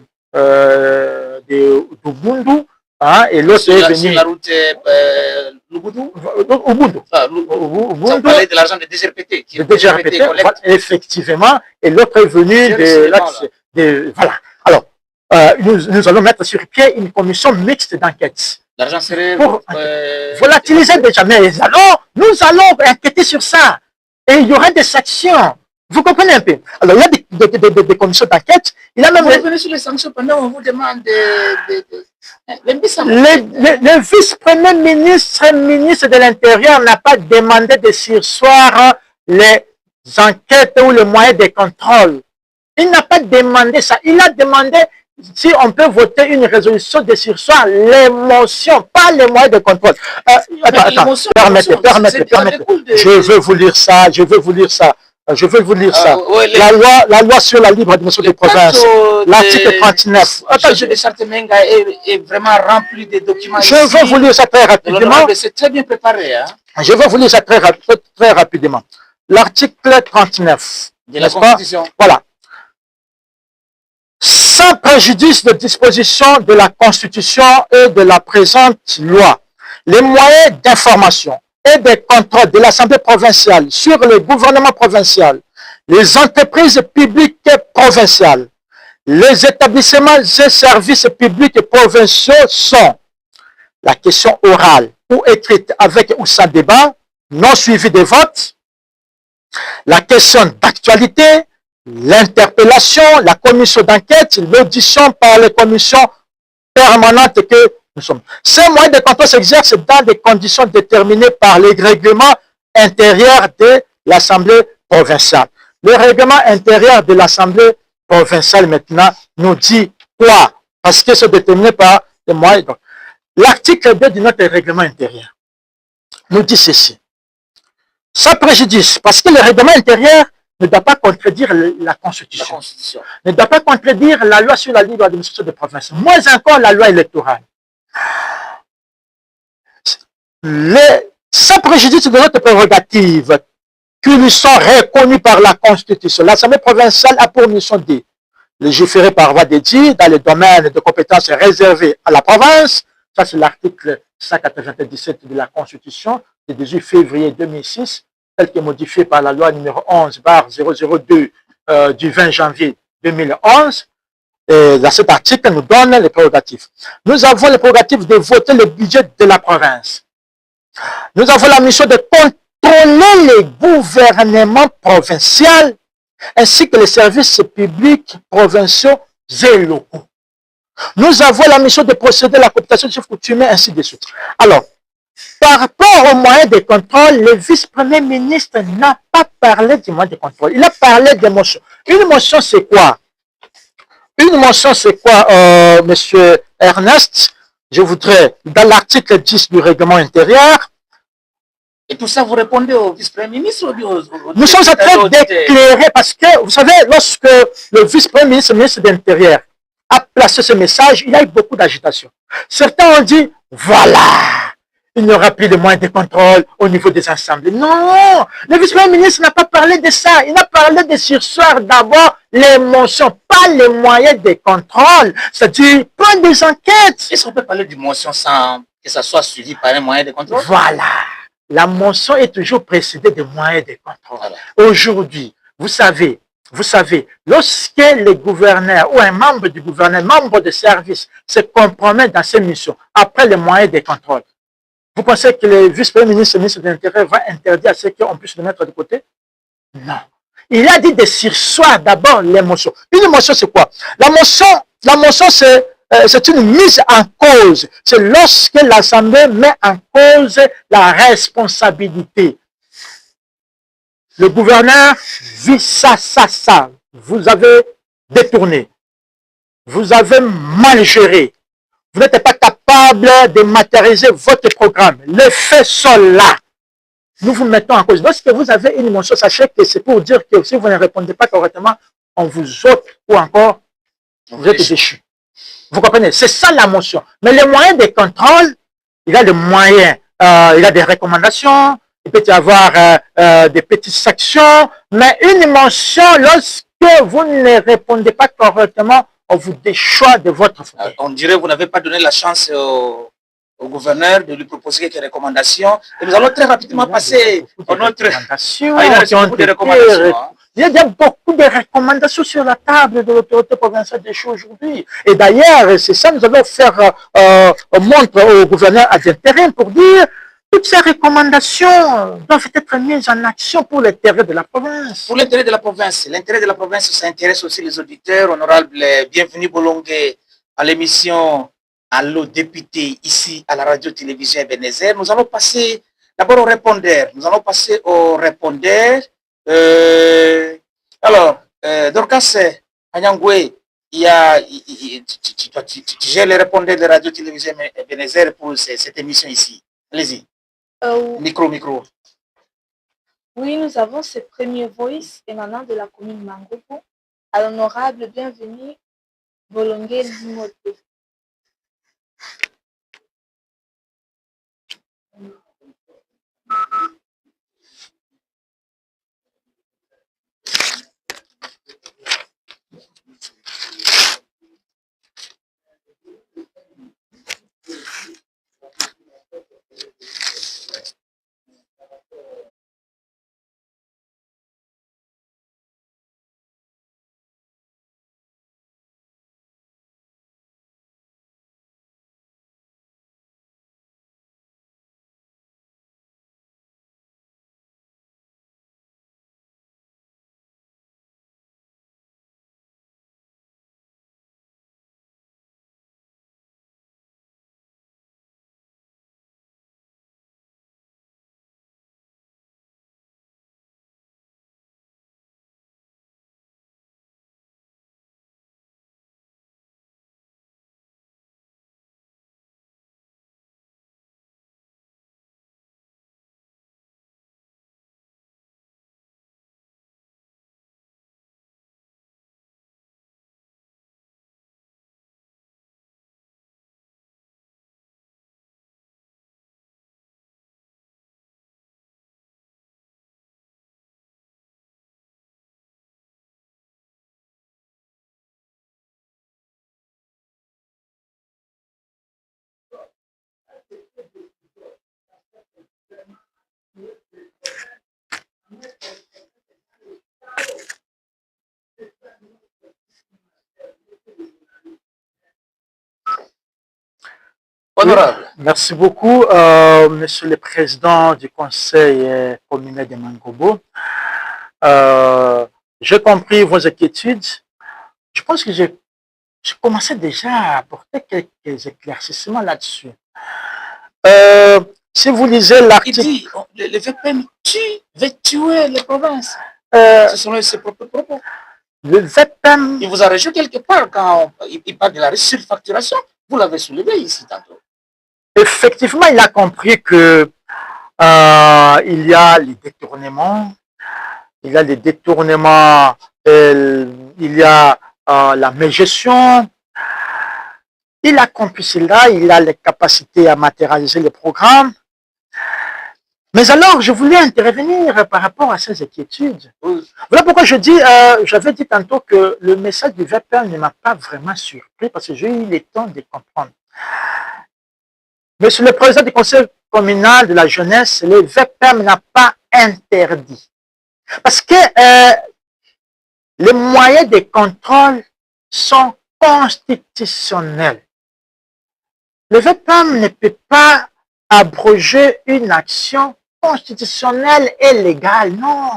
Ubundu, et l'autre est venu... la route Ubundu. Ubundu. Ça parlait de l'argent de DGRPT. De DGRPT, voilà, effectivement, et l'autre est venu de... Voilà. Alors, nous allons mettre sur pied une commission mixte d'enquête. L'argent serait volatiliser déjà, mais nous allons enquêter sur ça. Et il y aura des sanctions. Vous comprenez un peu? Alors, il y a des commissions d'enquête. Il a même... Vous revenez sur les sanctions pendant on vous demande le vice-premier ministre, ministre de l'Intérieur n'a pas demandé de surseoir les enquêtes ou les moyens de contrôle. Il n'a pas demandé ça. Il a demandé si on peut voter une résolution de surseoir l'émotion, pas les moyens de contrôle. Attends, permettez. Je veux vous lire ça. La loi sur la libre administration des provinces, l'article 39. Attends, le Chartemenga est vraiment rempli de documents. Je veux vous lire ça très rapidement. C'est très bien préparé. Hein? Je vais vous lire ça très rapidement. L'article 39 de la Constitution. Voilà. Sans préjudice de disposition de la Constitution et de la présente loi, les moyens d'information et de contrôle de l'Assemblée provinciale sur le gouvernement provincial, les entreprises publiques provinciales, les établissements et services publics provinciaux sont la question orale ou écrite avec ou sans débat, non suivie de vote, la question d'actualité, l'interpellation, la commission d'enquête, l'audition par les commissions permanentes que nous sommes. Ces moyens de contrôle s'exercent dans des conditions déterminées par les règlements intérieurs de l'Assemblée provinciale. Le règlement intérieur de l'Assemblée provinciale maintenant nous dit quoi? Parce que c'est déterminé par les moyens. L'article 2 de notre règlement intérieur nous dit ceci. Sans préjudice, parce que le règlement intérieur ne doit pas contredire la Constitution. Ne doit pas contredire la loi sur la libre administration des provinces. Moins encore la loi électorale. Sans préjudice de notre prérogative qui lui sont reconnues par la Constitution, l'Assemblée provinciale a pour mission de légiférer par voie dédiée dans les domaines de compétences réservés à la province. Ça, c'est l'article 197 de la Constitution du 18 février 2006, tel que modifié par la loi numéro 11/002 du 20 janvier 2011. Et dans cet article, nous donne les prérogatives. Nous avons les prérogatives de voter le budget de la province. Nous avons la mission de contrôler les gouvernements provinciaux ainsi que les services publics provinciaux et locaux. Nous avons la mission de procéder à la cooptation des chefs coutumiers, ainsi de suite. Alors, par rapport aux moyens de contrôle, le vice-premier ministre n'a pas parlé du moyen de contrôle. Il a parlé de motion. Une motion, c'est quoi? Une motion, c'est quoi, monsieur Ernest? Je voudrais, dans l'article 10 du règlement intérieur. Et tout ça, vous répondez au vice-premier ministre? Nous sommes en train d'éclairer parce que, vous savez, lorsque le vice-premier ministre, le ministre de l'Intérieur, a placé ce message, il y a eu beaucoup d'agitation. Certains ont dit, voilà, il n'y aura plus de moyens de contrôle au niveau des assemblées. Non, le vice-premier ministre n'a pas parlé de ça. Il a parlé de surseoir d'abord l'émotion, pas les moyens de contrôle. C'est-à-dire, prendre des enquêtes. Est-ce qu'on peut parler d'émotion sans que ça soit suivi par un moyen de contrôle? Voilà. La motion est toujours précédée de moyens de contrôle. Voilà. Aujourd'hui, vous savez, lorsque le gouverneur ou un membre du gouvernement, membre de service, se compromet dans ses missions, après les moyens de contrôle, vous pensez que le vice-premier ministre, le ministre de l'Intérieur va interdire à ce qu'on puisse le mettre de côté? Non. Il a dit de surseoir d'abord l'émotion. Une émotion, c'est quoi? La motion, c'est une mise en cause. C'est lorsque l'Assemblée met en cause la responsabilité. Le gouverneur vit ça. Vous avez détourné. Vous avez mal géré. Vous n'êtes pas capable de matérialiser votre programme. Les faits sont là. Nous vous mettons en cause. Lorsque vous avez une émotion, sachez que c'est pour dire que si vous ne répondez pas correctement, on vous ôte ou encore vous êtes déchu. Vous comprenez? C'est ça la motion. Mais les moyens de contrôle, il y a des moyens, il y a des recommandations, il peut y avoir des petites sections, mais une émotion, lorsque vous ne répondez pas correctement, on vous déchoit de votre fauteuil. On dirait que vous n'avez pas donné la chance au gouverneur de lui proposer quelques recommandations. Et nous allons très rapidement passer à notre... Il y a beaucoup de recommandations sur la table de l'autorité provinciale des choses aujourd'hui. Et d'ailleurs, c'est ça, nous allons faire montre au gouverneur ad interim pour dire toutes ces recommandations doivent être mises en action pour l'intérêt de la province. Pour l'intérêt de la province. L'intérêt de la province, ça intéresse aussi les auditeurs. Honorable, bienvenue Bolongué à l'émission Allo Député ici à la radio-télévision Ebenezer. Nous allons passer d'abord au répondeur. Alors, Dorcas Anyangwe, tu gères les répondeurs de la radio-télévision Ebenezer pour cette émission ici. Allez-y. Micro. Oui, nous avons ce premier voice émanant de la commune Mangopo à l'honorable bienvenue Bolongué Limoto. Honorable. Merci beaucoup, Monsieur le Président du Conseil communal de Mangobo. J'ai compris vos inquiétudes. Je pense que j'ai commencé déjà à apporter quelques éclaircissements là-dessus. Si vous lisez l'article... Il dit, le VPM veut tuer les provinces. Ce sont ses propres propos. Le VPM... Il vous a reçu quelque part quand il parle de la surfacturation. Vous l'avez soulevé ici tantôt. Effectivement, il a compris que il y a les détournements, il y a la mégestion. Il a compris cela, il a les capacités à matérialiser le programme. Mais alors, je voulais intervenir par rapport à ces inquiétudes. Oui. Voilà pourquoi je dis, j'avais dit tantôt que le message du VPL ne m'a pas vraiment surpris parce que j'ai eu le temps de comprendre. Monsieur le président du conseil communal de la jeunesse, le VPM n'a pas interdit. Parce que les moyens de contrôle sont constitutionnels. Le VPM ne peut pas abroger une action constitutionnelle et légale, non.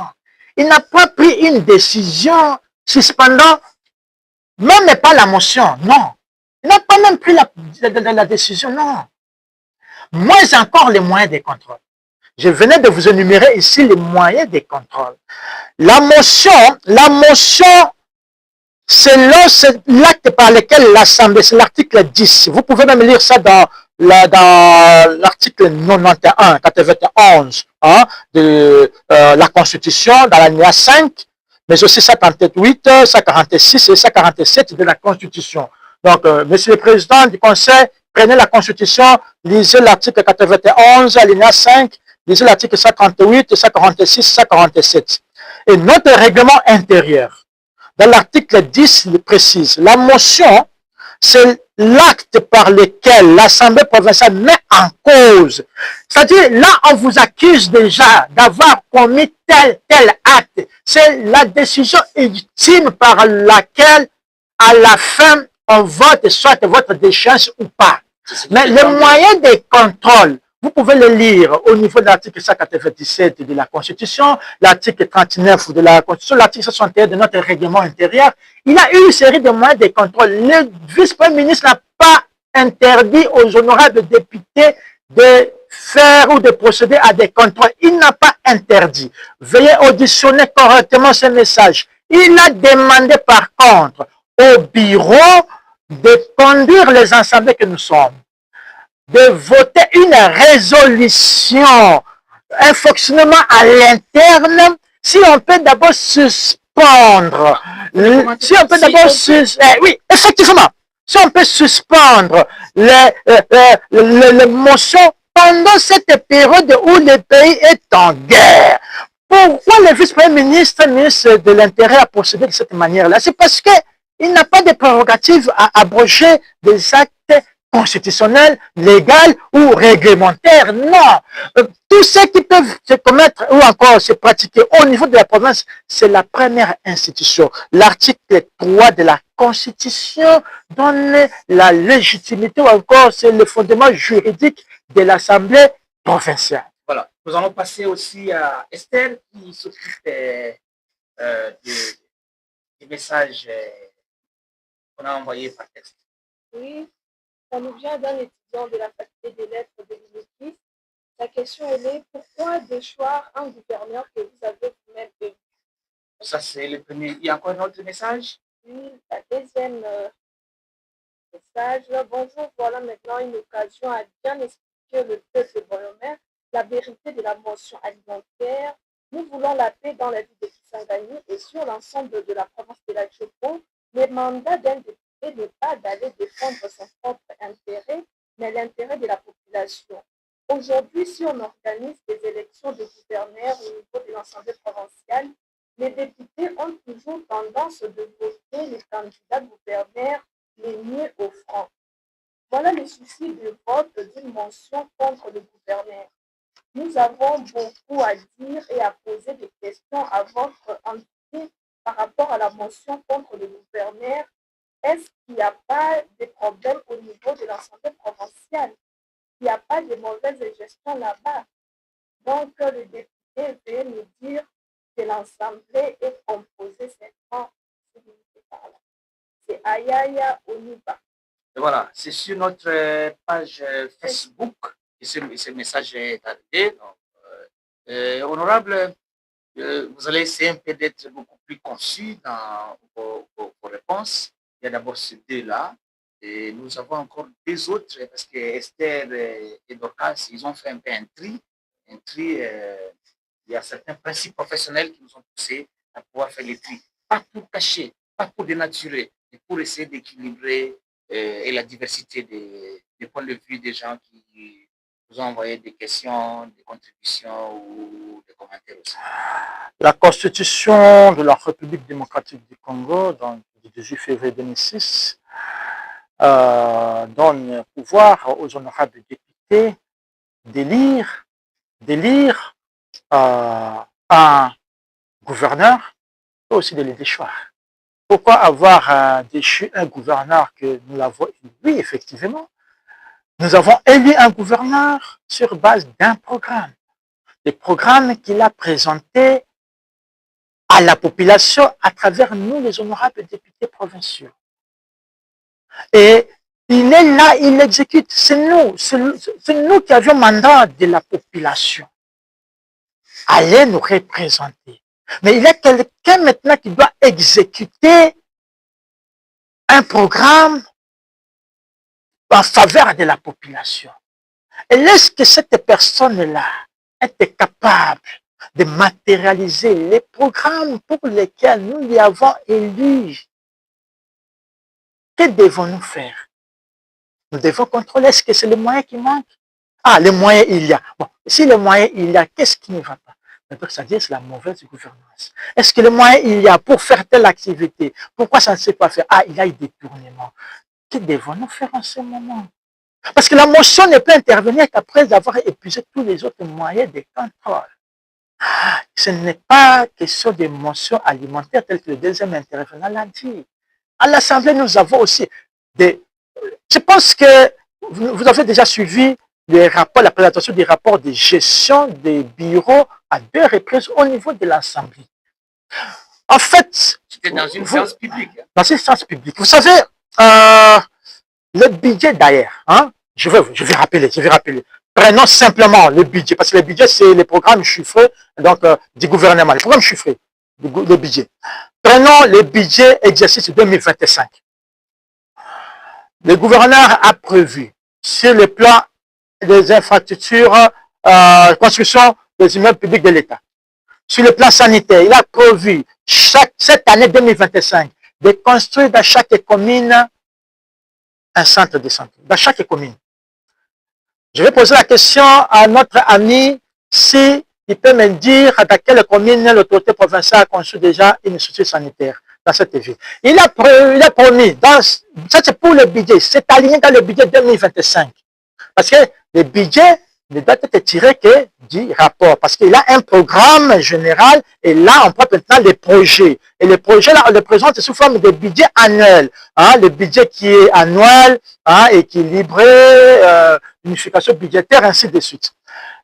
Il n'a pas pris une décision suspendant même pas la motion, non. Il n'a pas même pris la décision, non. Moins encore les moyens de contrôle. Je venais de vous énumérer ici les moyens de contrôle. La motion, c'est l'acte par lequel l'Assemblée, c'est l'article 10. Vous pouvez même lire ça dans l'article 91 hein, de la Constitution, dans l'alinéa 5, mais aussi 148, 146 et 147 de la Constitution. Donc, Monsieur le Président du Conseil, prenez la Constitution, lisez l'article 91, alinéa 5, lisez l'article 138, 146, 147. Et notre règlement intérieur, dans l'article 10, il précise, la motion, c'est l'acte par lequel l'Assemblée provinciale met en cause. C'est-à-dire, là, on vous accuse déjà d'avoir commis tel acte. C'est la décision ultime par laquelle, à la fin, on vote soit votre déchéance ou pas. Mais les moyens de contrôle, vous pouvez le lire au niveau de l'article 197 de la Constitution, l'article 39 de la Constitution, l'article 61 de notre règlement intérieur. Il a eu une série de moyens de contrôle. Le vice-premier ministre n'a pas interdit aux honorables députés de faire ou de procéder à des contrôles. Il n'a pas interdit. Veuillez auditionner correctement ce message. Il a demandé par contre au bureau de conduire les assemblées que nous sommes, de voter une résolution, un fonctionnement à l'interne, si on peut d'abord suspendre, si on peut d'abord oui, effectivement, si on peut suspendre les motions pendant cette période où le pays est en guerre. Pourquoi le vice-premier ministre, ministre de l'Intérieur a procédé de cette manière-là? C'est parce que il n'a pas de prérogative à abroger des actes constitutionnels, légaux ou réglementaires. Non. Tous ceux qui peuvent se commettre ou encore se pratiquer au niveau de la province, c'est la première institution. L'article 3 de la Constitution donne la légitimité ou encore c'est le fondement juridique de l'Assemblée provinciale. Voilà. Nous allons passer aussi à Esther qui s'occupe des messages qu'on a envoyés par texte. Oui, ça nous vient d'un étudiant de la faculté des lettres de l'UNIFIS. La question est pourquoi déchoir un gouverneur que vous avez vous-même élu? Ça, c'est le premier. Il y a encore un autre message? Oui, la deuxième message. Bonjour, voilà maintenant une occasion à bien expliquer le peuple bolomais la vérité de la mention alimentaire. Nous voulons la paix dans la vie de Kisangani et sur l'ensemble de la province de la Tchoko. Le mandat d'un député n'est pas d'aller défendre son propre intérêt, mais l'intérêt de la population. Aujourd'hui, si on organise des élections de gouverneurs au niveau de l'Assemblée provinciale, les députés ont toujours tendance de voter les candidats gouverneurs les mieux offrants. Voilà le souci de vote d'une mention contre le gouverneur. Nous avons beaucoup à dire et à poser des questions à votre entité par rapport à la motion contre le gouverneur. Est-ce qu'il n'y a pas de problème au niveau de l'Assemblée provinciale? Il n'y a pas de mauvaise gestion là-bas. Donc, le député veut nous dire que l'Assemblée est composée seulement par là. C'est Ayaya Oniba. Et voilà, c'est sur notre page Facebook que ce message est arrivé. Donc, honorable, vous allez essayer un peu d'être beaucoup plus concis dans vos réponses. Il y a d'abord ces deux-là. Et nous avons encore deux autres, parce que Esther et Dorcas, ils ont fait un peu un tri. Il y a certains principes professionnels qui nous ont poussés à pouvoir faire les tri. Pas pour cacher, pas pour dénaturer, mais pour essayer d'équilibrer et la diversité des points de vue des gens qui vous envoyez des questions, des contributions ou des commentaires aussi. La Constitution de la République démocratique du Congo, donc, du 18 février 2006, donne pouvoir aux honorables députés d'élire un gouverneur et aussi de les déchoir. Pourquoi avoir déchu un gouverneur que nous l'avons élu? Oui, effectivement. Nous avons élu un gouverneur sur base d'un programme. Le programme qu'il a présenté à la population à travers nous, les honorables députés provinciaux. Et il est là, il exécute. C'est nous qui avions mandat de la population. Allez nous représenter. Mais il y a quelqu'un maintenant qui doit exécuter un programme en faveur de la population. Et est-ce que cette personne-là était capable de matérialiser les programmes pour lesquels nous l'y avons élu? Que devons-nous faire? Nous devons contrôler. Est-ce que c'est le moyen qui manque? Ah, les moyens, il y a. Bon, si les moyens, il y a, qu'est-ce qui ne va pas? C'est-à-dire, c'est la mauvaise gouvernance. Est-ce que les moyens, il y a pour faire telle activité? Pourquoi ça ne sait pas faire? Ah, il y a eu des détournements. Que devons-nous faire en ce moment? Parce que la motion ne peut intervenir qu'après avoir épuisé tous les autres moyens de contrôle. Ce n'est pas question de motion alimentaire telle que le deuxième intervenant l'a dit. À l'Assemblée, nous avons aussi des... Je pense que vous avez déjà suivi les rapports, la présentation des rapports de gestion des bureaux à 2 reprises au niveau de l'Assemblée. En fait... C'était dans une séance publique. Dans une séance publique. Vous savez, le budget d'ailleurs, hein, je vais rappeler. Prenons simplement le budget, parce que le budget, c'est les programmes chiffrés donc, du gouvernement, les programmes chiffrés, le budget. Prenons le budget exercice 2025. Le gouverneur a prévu, sur le plan des infrastructures, construction des immeubles publics de l'État, sur le plan sanitaire, il a prévu cette année 2025 de construire dans chaque commune un centre de santé, dans chaque commune. Je vais poser la question à notre ami si il peut me dire dans quelle commune l'autorité provinciale a construit déjà une structure sanitaire dans cette ville. Il a promis, ça c'est pour le budget, c'est aligné dans le budget 2025. Parce que le budget ne doit être tiré que du rapport, parce qu'il a un programme général et là on prend maintenant les projets. Et les projets là on les présente sous forme de budget annuel. Hein, le budget qui est annuel, hein, équilibré, unification budgétaire, ainsi de suite.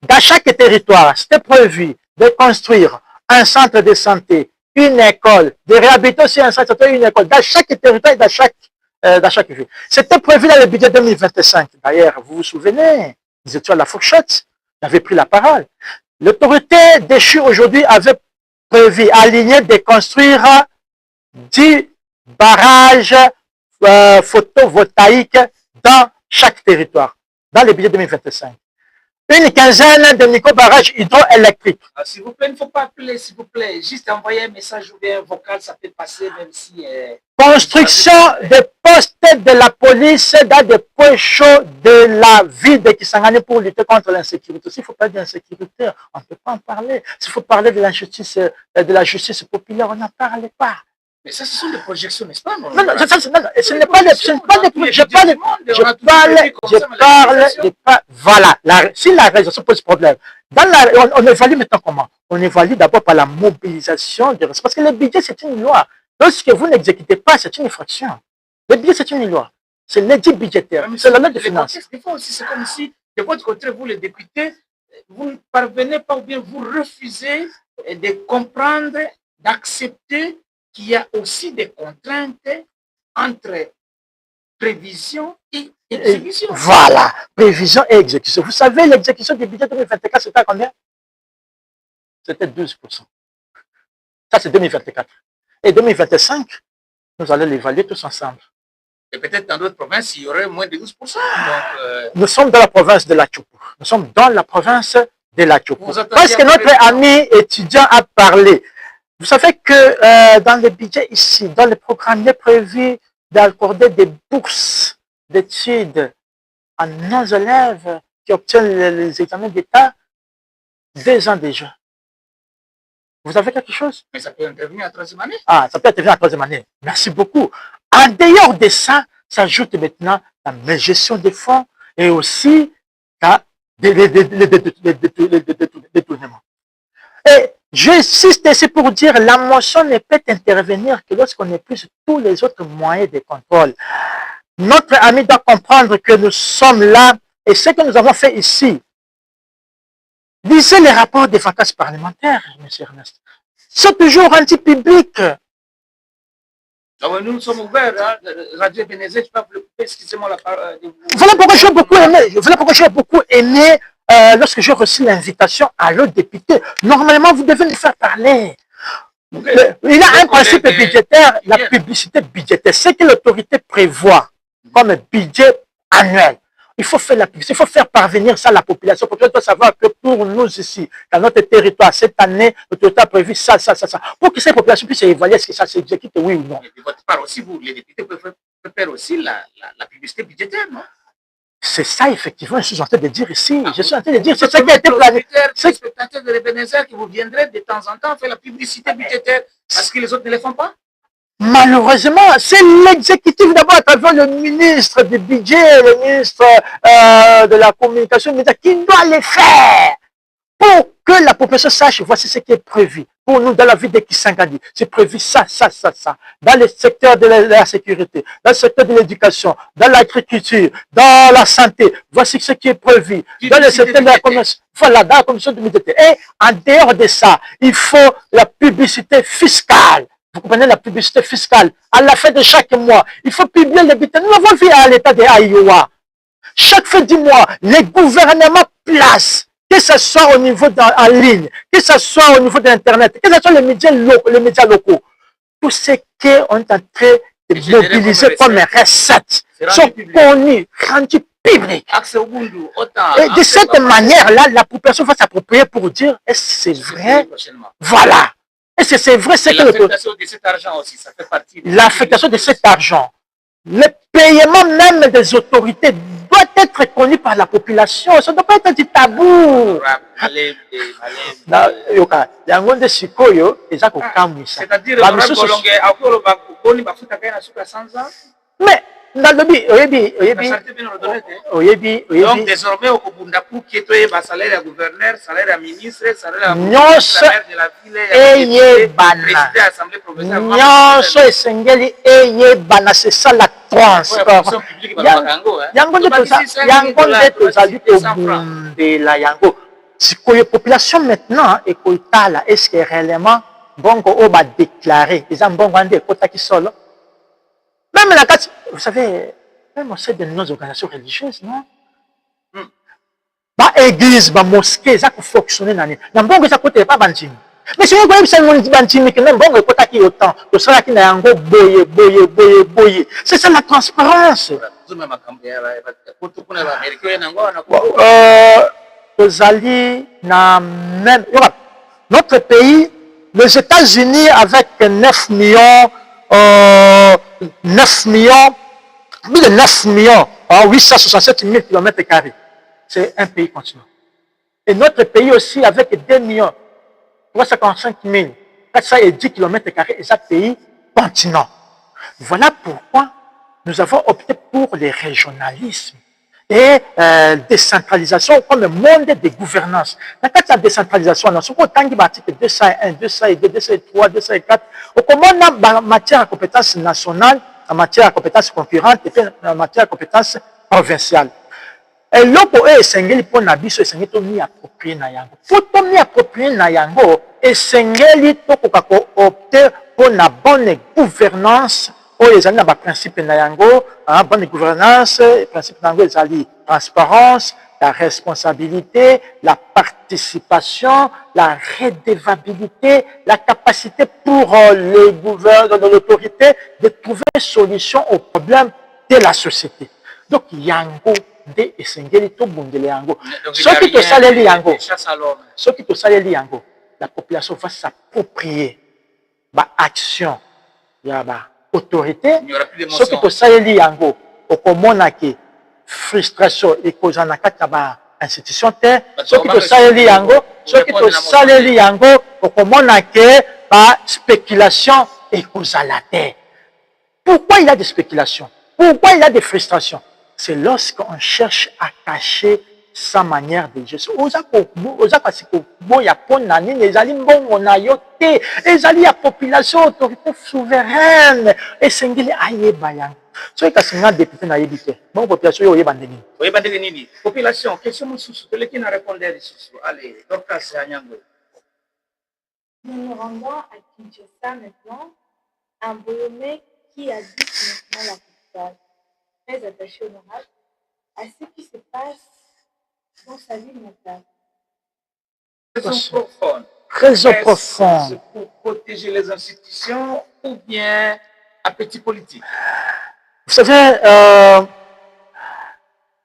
Dans chaque territoire, c'était prévu de construire un centre de santé, une école, de réhabiliter aussi un centre de santé, une école, dans chaque territoire et dans chaque ville. C'était prévu dans le budget 2025. D'ailleurs, vous vous souvenez, nous étions à la fourchette, j'avais pris la parole. L'autorité déchue aujourd'hui avait prévu, aligné, de construire 10 barrages photovoltaïques dans chaque territoire, dans le budget 2025. Une quinzaine de micro-barrages hydroélectriques. S'il vous plaît, il ne faut pas appeler, s'il vous plaît. Juste envoyer un message ou bien un vocal, ça peut passer, même si... Construction de postes de la police dans des points chauds de la ville de Kisangani pour lutter contre l'insécurité. S'il faut parler d'insécurité, on ne peut pas en parler. S'il faut parler de la justice populaire, on n'en parle pas. Mais ça, ce sont des projections, n'est-ce pas? Non, ce n'est pas des projections. Voilà. Si la réalisation pose problème, on évalue maintenant comment? On évalue d'abord par la mobilisation des ressources. Parce que le budget, c'est une loi. Lorsque vous n'exécutez pas, c'est une infraction. Le budget, c'est une loi. C'est l'édit budgétaire. C'est la loi de finances. Des fois aussi, c'est comme si, de votre côté, vous, les députés, vous ne parvenez pas ou bien vous refusez de comprendre, d'accepter qu'il y a aussi des contraintes entre prévision et exécution. Voilà, prévision et exécution. Vous savez, l'exécution du budget 2024, c'était à combien? C'était 12%. Ça, c'est 2024. Et 2025, nous allons l'évaluer tous ensemble. Et peut-être dans d'autres provinces, il y aurait moins de 12%. Donc, nous sommes dans la province de la Tchoupou. Nous sommes dans la province de la Tchoupou. Parce que notre ami étudiant a parlé. Vous savez que dans le budget ici, dans le programme, il est prévu d'accorder des bourses d'études à nos élèves qui obtiennent les examens d'État 2 ans déjà. Vous avez quelque chose? Mais ça peut intervenir à la 3e année. Ah, ça peut intervenir à la 3e année. Merci beaucoup. En dehors de ça, s'ajoute maintenant la gestion des fonds et aussi la détournement. Et j'insiste ici pour dire la motion ne peut intervenir que lorsqu'on épuise tous les autres moyens de contrôle. Notre ami doit comprendre que nous sommes là et ce que nous avons fait ici. Lisez les rapports des vacances parlementaires, M. Ernest. C'est toujours anti-public. Nous sommes ouverts, hein? Radio Ebenezer, je peux vous couper, excusez-moi la parole. Voilà pourquoi j'ai beaucoup aimé lorsque j'ai reçu l'invitation à l'autre député. Normalement, vous devez nous faire parler. Il a un principe budgétaire, la publicité budgétaire. Ce que l'autorité prévoit comme budget annuel. Il faut faire la publicité, il faut faire parvenir ça à la population. La population doit savoir que pour nous ici, dans notre territoire, cette année, l'autorité a prévu ça. Pour que cette population puisse évaluer est-ce que ça s'exécute, oui ou non. Mais de votre part aussi, vous, les députés, peuvent faire aussi la publicité budgétaire, non? C'est ça, effectivement, je suis en train de dire ici. Je suis en train de dire, c'est ça qui a été planifié. C'est le spectateur de l'Ebenezer qui vous viendrait de temps en temps faire la publicité budgétaire parce que les autres ne le font pas. Malheureusement, c'est l'exécutif d'abord à travers le ministre du budget, le ministre de la communication, qui doit le faire pour que la population sache, voici ce qui est prévu. Pour nous, dans la vie de Kisangani, c'est prévu ça. Dans le secteur de la sécurité, dans le secteur de l'éducation, dans l'agriculture, dans la santé, voici ce qui est prévu. Dans le secteur de la commerce, voilà, dans la commission de l'unité. Et en dehors de ça, il faut la publicité fiscale. Vous comprenez la publicité fiscale? À la fin de chaque mois, il faut publier les bulletins. Nous l'avons vu à l'état de Iowa. Chaque fin du mois, les gouvernements placent, que ce soit au niveau en ligne, que ce soit au niveau de l'Internet, que ce soit les médias locaux, tout ce qu'on est en train de mobiliser comme recettes sont connus, rendus publics. Et de cette manière-là, la population va s'approprier pour dire, est-ce que c'est vrai? Voilà. Et c'est vrai, c'est que l'affectation de cet argent aussi, ça fait partie. L'affectation de cet argent, le paiement même des autorités doit être connu par la population. Ça ne doit pas être du tabou. C'est-à-dire, mais dans le donc désormais au Bundaku qui est salaire à gouverneur, salaire à ministre, salaire à de la ville, président de l'Assemblée provinciale. C'est ça la transport. La population maintenant est est-ce que réellement Bongo va déclarer ils ont Bongo ande kota qui solo. Même la carte, vous savez, même au sein de nos organisations religieuses, non? Bah église, bah mosquée, ça peut fonctionner dans les. Dans Bongo ça côté pas bantimi. Mais si vous voyez ça mon bantimi que même Bongo kota qui autant, to sala qui na yango boye. C'est ça la transparence. Ozali na même notre pays, les États-Unis avec 9 millions 867 000 km². C'est un pays continent. Et notre pays aussi avec 2 355 410 km², c'est un pays continent. Voilà pourquoi nous avons opté pour le régionalisme et décentralisation comme monde de gouvernance. Dans la décentralisation, nous avons autant d'articles 201, 202, 203, 204. Comment on a en matière de compétences nationales, en matière de compétences concurrentes et en matière de compétences provinciales. Et l'autre est essentiel pour n'abisso essentiel pour nous approprier na yango. Pour nous approprier na yango, essentiel pour opter pour la bonne gouvernance. Oh, les années, principe na yango, bonne gouvernance, principe na yango, les transparence, la responsabilité, la participation, la redevabilité, la capacité pour les gouverneurs de l'autorité de trouver une solution aux problèmes de la société. Donc, yango, de esengeli to bundele yango. Ce qui te saleli yango, la population va s'approprier ba action, ya ba autorité. Ce qui te saleli yango, okomona ke frustration et cause na kati ba institution te soki tosaleli yango okomona ke baspéculation ekozala te. Pourquoi il y a des spéculations? Pourquoi il y a des frustrations? C'est lorsqu'on cherche à cacher sa manière de gérer. Oza kasi koboya mpona nini ezali mbongo na yo te, ezali ya population autorité souveraine esengeli ayeba yango. Soki kasi nga député nayebi te, bongo population oyo oyeba ndenge nini? Oyeba ndenge nini? Population, question mosusu toleki na répondre lisusu. Allez, Dr. Anyango. Nous nous rendons à Kinshasa maintenant, un Bolomé qui a dit maintenant la capitale, très attaché honorable à ce qui se passe dans sa ville natale. Raison profonde. C'est pour protéger les institutions ou bien appétit politique? Vous savez,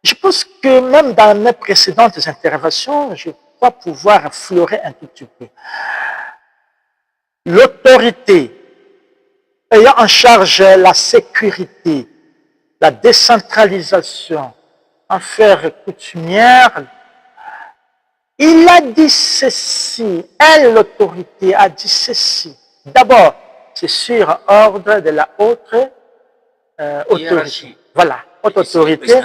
je pense que même dans mes précédentes interventions, je crois pouvoir affleurer un tout petit peu. L'autorité ayant en charge la sécurité, la décentralisation, affaires coutumières, il a dit ceci, elle, l'autorité, a dit ceci. D'abord, c'est sur ordre de la haute autorité. Voilà, haute autorité.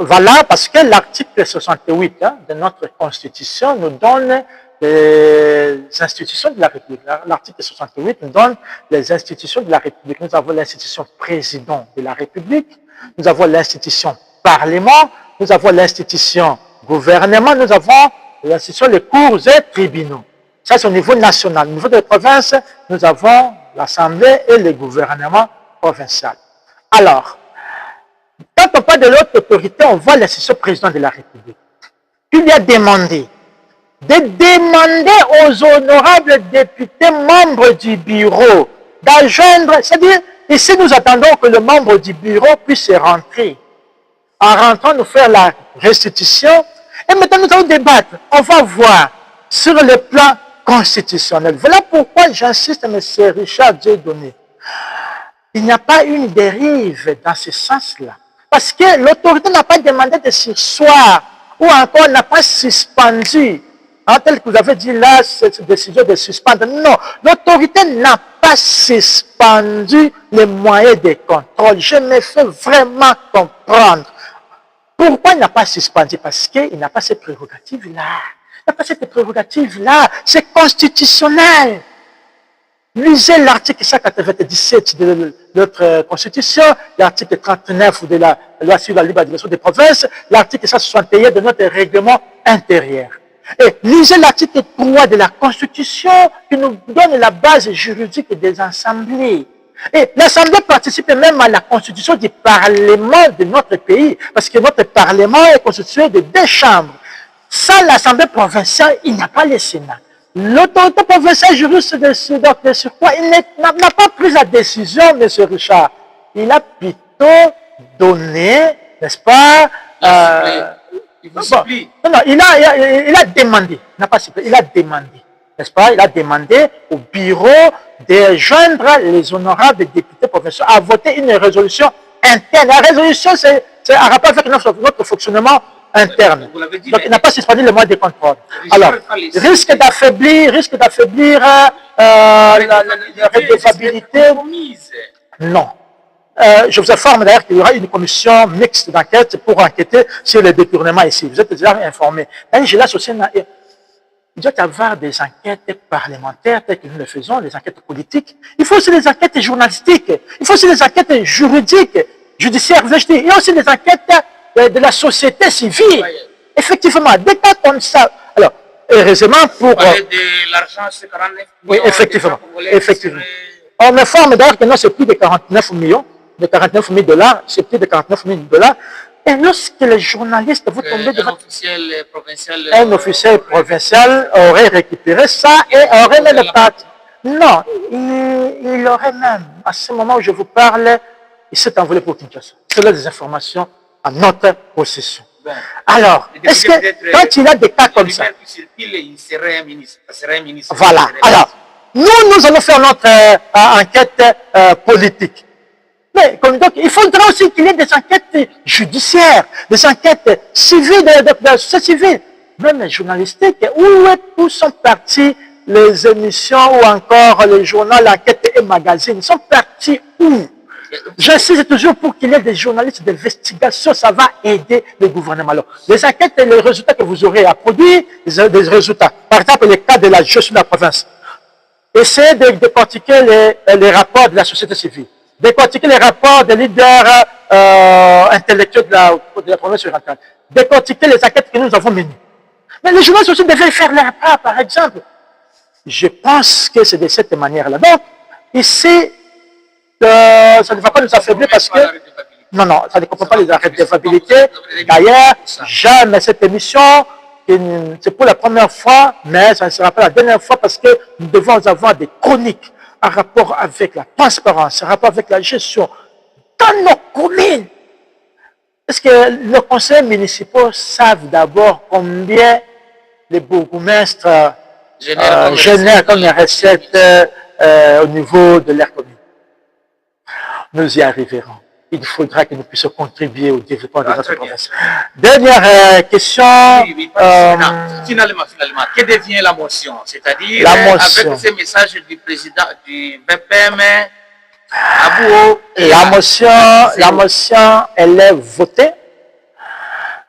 Voilà, parce que l'article 68 de notre Constitution nous donne les institutions de la République. L'article 68 nous donne les institutions de la République. Nous avons l'institution président de la République, nous avons l'institution Parlement, nous avons l'institution gouvernement, nous avons l'institution des cours et tribunaux. Ça, c'est au niveau national. Au niveau des provinces, nous avons l'Assemblée et le gouvernement provincial. Alors, quand on parle de l'autre autorité, on voit l'institution président de la République. Il lui a demandé de demander aux honorables députés membres du bureau d'adjoindre, c'est-à-dire, ici nous attendons que le membre du bureau puisse rentrer. En rentrant, nous faire la restitution. Et maintenant, nous allons débattre. On va voir sur le plan constitutionnel. Voilà pourquoi j'insiste, M. Richard Dieudonné. Il n'y a pas une dérive dans ce sens-là. Parce que l'autorité n'a pas demandé de surseoir ou encore n'a pas suspendu. Tel que vous avez dit là, cette décision de suspendre. Non, l'autorité n'a pas suspendu les moyens de contrôle. Je me fais vraiment comprendre. Pourquoi il n'a pas suspendu? Parce qu'il n'a pas cette prérogative-là. Il n'a pas cette prérogative-là. C'est constitutionnel. Lisez l'article 197 de notre Constitution, l'article 39 de la loi sur la libre administration des provinces, l'article 161 de notre règlement intérieur. Et lisez l'article 3 de la Constitution qui nous donne la base juridique des assemblées. Et l'Assemblée participe même à la constitution du Parlement de notre pays, parce que notre Parlement est constitué de 2 chambres. Sans l'Assemblée provinciale, il n'y a pas le Sénat. L'autorité provinciale juriste de sur quoi il n'a pas pris la décision, M. Richard. Il a plutôt donné, n'est-ce pas, il vous supplie. Non, il a demandé, il n'a pas supplié, il a demandé, n'est-ce pas, il a demandé au bureau de joindre les honorables députés provinciaux à voter une résolution interne. La résolution, c'est en rapport avec notre fonctionnement interne. Dit, donc, il n'a pas suspendu les moyens de contrôle. Alors, risque d'affaiblir la redevabilité. Non. Je vous informe d'ailleurs qu'il y aura une commission mixte d'enquête pour enquêter sur les détournements ici. Vous êtes déjà informés. Il doit y avoir des enquêtes parlementaires telles que nous le faisons, des enquêtes politiques. Il faut aussi des enquêtes journalistiques. Il faut aussi des enquêtes juridiques, judiciaires. Il y a aussi des enquêtes de la société civile. Effectivement, des cas comme ça. Alors, heureusement pour... de l'argent, c'est 49 millions. Oui, effectivement. On me forme d'ailleurs que non, c'est plus de 49 millions. De 49 000 $, c'est plus de 49 000 $. Et lorsque les journalistes, vous tombez devant... Un officiel provincial aurait récupéré ça et aurait même pas... Non, il aurait même, à ce moment où je vous parle, il s'est envolé pour Kinshasa. C'est là des informations à notre possession. Bon. Alors, est-ce que quand il y a des cas comme ça... Il serait un ministre. Voilà. Alors, nous allons faire notre enquête politique. Mais donc, il faudra aussi qu'il y ait des enquêtes judiciaires, des enquêtes civiles, de la société civile, même journalistiques. Où sont partis les émissions ou encore les journaux, l'enquête et magazines? Ils sont partis où? J'insiste toujours pour qu'il y ait des journalistes d'investigation, ça va aider le gouvernement. Alors, les enquêtes et les résultats que vous aurez à produire, des résultats. Par exemple, le cas de la gestion de la province. Essayez de décortiquer les rapports de la société civile, décortiquer les rapports des leaders intellectuels de la province orientale, décortiquer les enquêtes que nous avons menées. Mais les journalistes aussi devaient faire leur part, par exemple. Je pense que c'est de cette manière-là. Donc, ici, ça ne va pas nous affaiblir parce que... Non, ça ne comprend pas les redevabilités. D'ailleurs, jamais cette émission, c'est pour la première fois, mais ça ne sera pas la dernière fois parce que nous devons avoir des chroniques en rapport avec la transparence, en rapport avec la gestion dans nos communes. Est-ce que nos conseils municipaux savent d'abord combien les bourgmestres génèrent comme recettes au niveau de leur commune? Nous y arriverons. Il faudra que nous puissions contribuer au développement de notre province. Dernière question. Finalement, que devient la motion? C'est-à-dire, avec ces messages du président du BPM, Abou, la motion, elle est votée.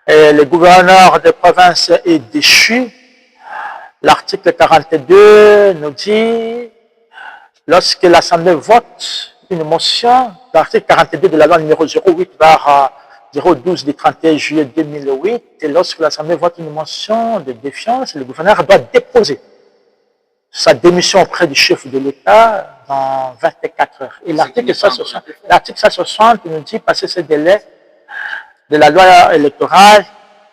Et le gouverneur de province est déchu. L'article 42 nous dit, lorsque l'Assemblée vote une motion, l'article 42 de la loi numéro 08/012 du 31 juillet 2008, et lorsque l'Assemblée vote une motion de défiance, le gouverneur doit déposer sa démission auprès du chef de l'État dans 24 heures. Et l'article 160 nous dit, passer ce délai de la loi électorale,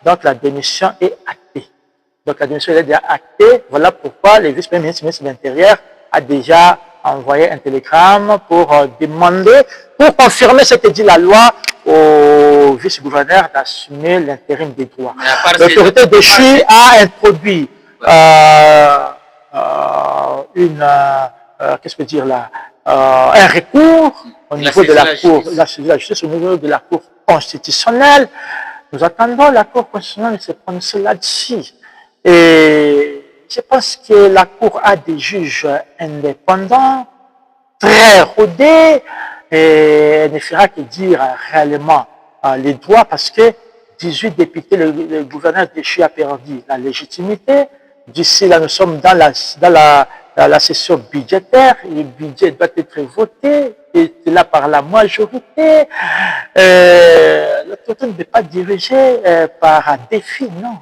donc la démission est actée. Donc la démission est déjà actée. Voilà pourquoi le vice-premier ministre de l'Intérieur a déjà envoyé un télégramme pour demander, pour confirmer ce que dit la loi au vice-gouverneur d'assumer l'intérim des droits. L'autorité déchue a introduit qu'est-ce que dire là, un recours au niveau de la Cour, la justice au niveau de la Cour constitutionnelle. Nous attendons la Cour constitutionnelle de se prononcer là-dessus. Et je pense que la Cour a des juges indépendants, très rodés, et elle ne fera que dire réellement les droits parce que 18 députés, le gouverneur déchu a perdu la légitimité. D'ici là, nous sommes dans la session budgétaire. Le budget doit être voté, et là par la majorité. L'autorité ne peut pas diriger par défi, non.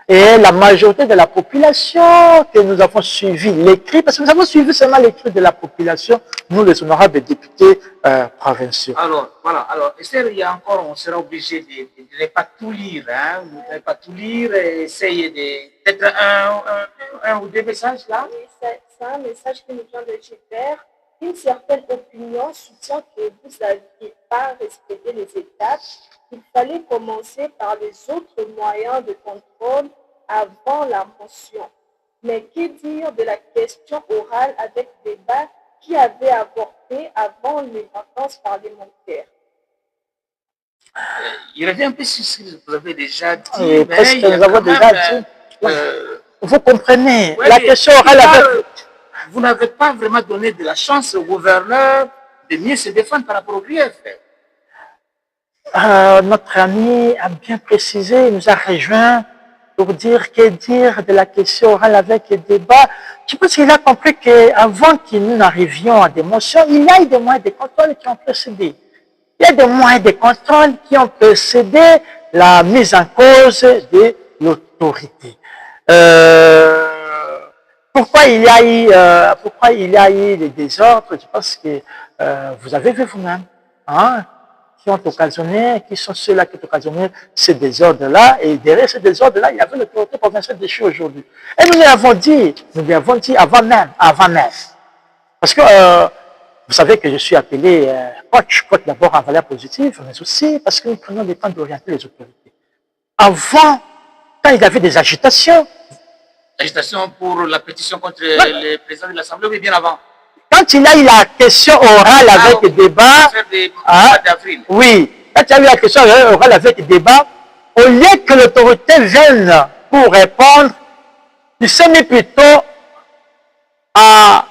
Et la majorité de la population que nous avons suivi l'écrit, parce que nous avons suivi seulement l'écrit de la population, nous les honorables députés provinciaux. Alors, voilà. Alors, Esther, il y a encore, on sera obligé de ne pas tout lire, hein, de ne pas tout lire et essayer de, peut-être un ou deux messages là. Oui, c'est un message que nous vient de Gilbert. Une certaine opinion soutient que vous n'aviez pas respecté les étapes. Il fallait commencer par les autres moyens de contrôle avant la motion. Mais que dire de la question orale avec débat qui avait avorté avant les vacances parlementaires? Il revient un peu sur ce que vous avez déjà dit. Oui, parce que nous avons déjà dit. Vous comprenez, la question orale avec... Vous n'avez pas vraiment donné de la chance au gouverneur de mieux se défendre par rapport au grief. Notre ami a bien précisé, il nous a rejoint pour dire que dire de la question orale avec le débat. Je pense qu'il a compris qu'avant que nous n'arrivions à des motions, il y a eu des moyens de contrôle qui ont précédé. Il y a des moyens de contrôle qui ont précédé la mise en cause de l'autorité. Pourquoi il y a eu des désordres? Je pense que vous avez vu vous-même, hein, qui ont occasionné, qui sont ceux-là qui ont occasionné ces désordres-là. Et derrière ces désordres-là, il y avait l'autorité provinciale déchue aujourd'hui. Et nous l'avons dit avant même. Parce que vous savez que je suis appelé coach d'abord en valeur positive, mais aussi parce que nous prenons le temps d'orienter les autorités. Avant, quand il y avait des agitations, Agitation pour la pétition contre le président de l'Assemblée, mais bien avant. quand il y a eu la question orale avec débat, oui, quand il y a eu la question orale avec débat, au lieu que l'autorité vienne pour répondre, il s'est mis plutôt à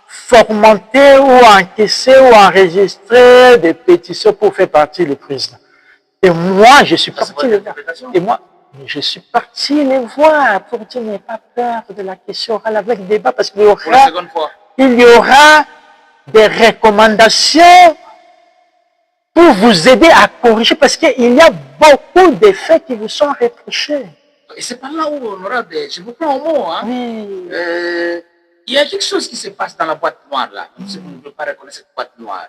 fomenter ou encaisser ou enregistrer des pétitions pour faire partie du président. Et moi, je suis parti les voir. Et moi, je suis parti les voir pour dire, n'ayez pas peur de la question orale avec débat, parce qu'il y aura des recommandations pour vous aider à corriger, parce qu'il y a beaucoup d'effets qui vous sont reprochés. Et c'est par là où, honorable, je vous prends au mot. Hein. Oui. Il y a quelque chose qui se passe dans la boîte noire là. Si vous ne pouvez pas reconnaître cette boîte noire.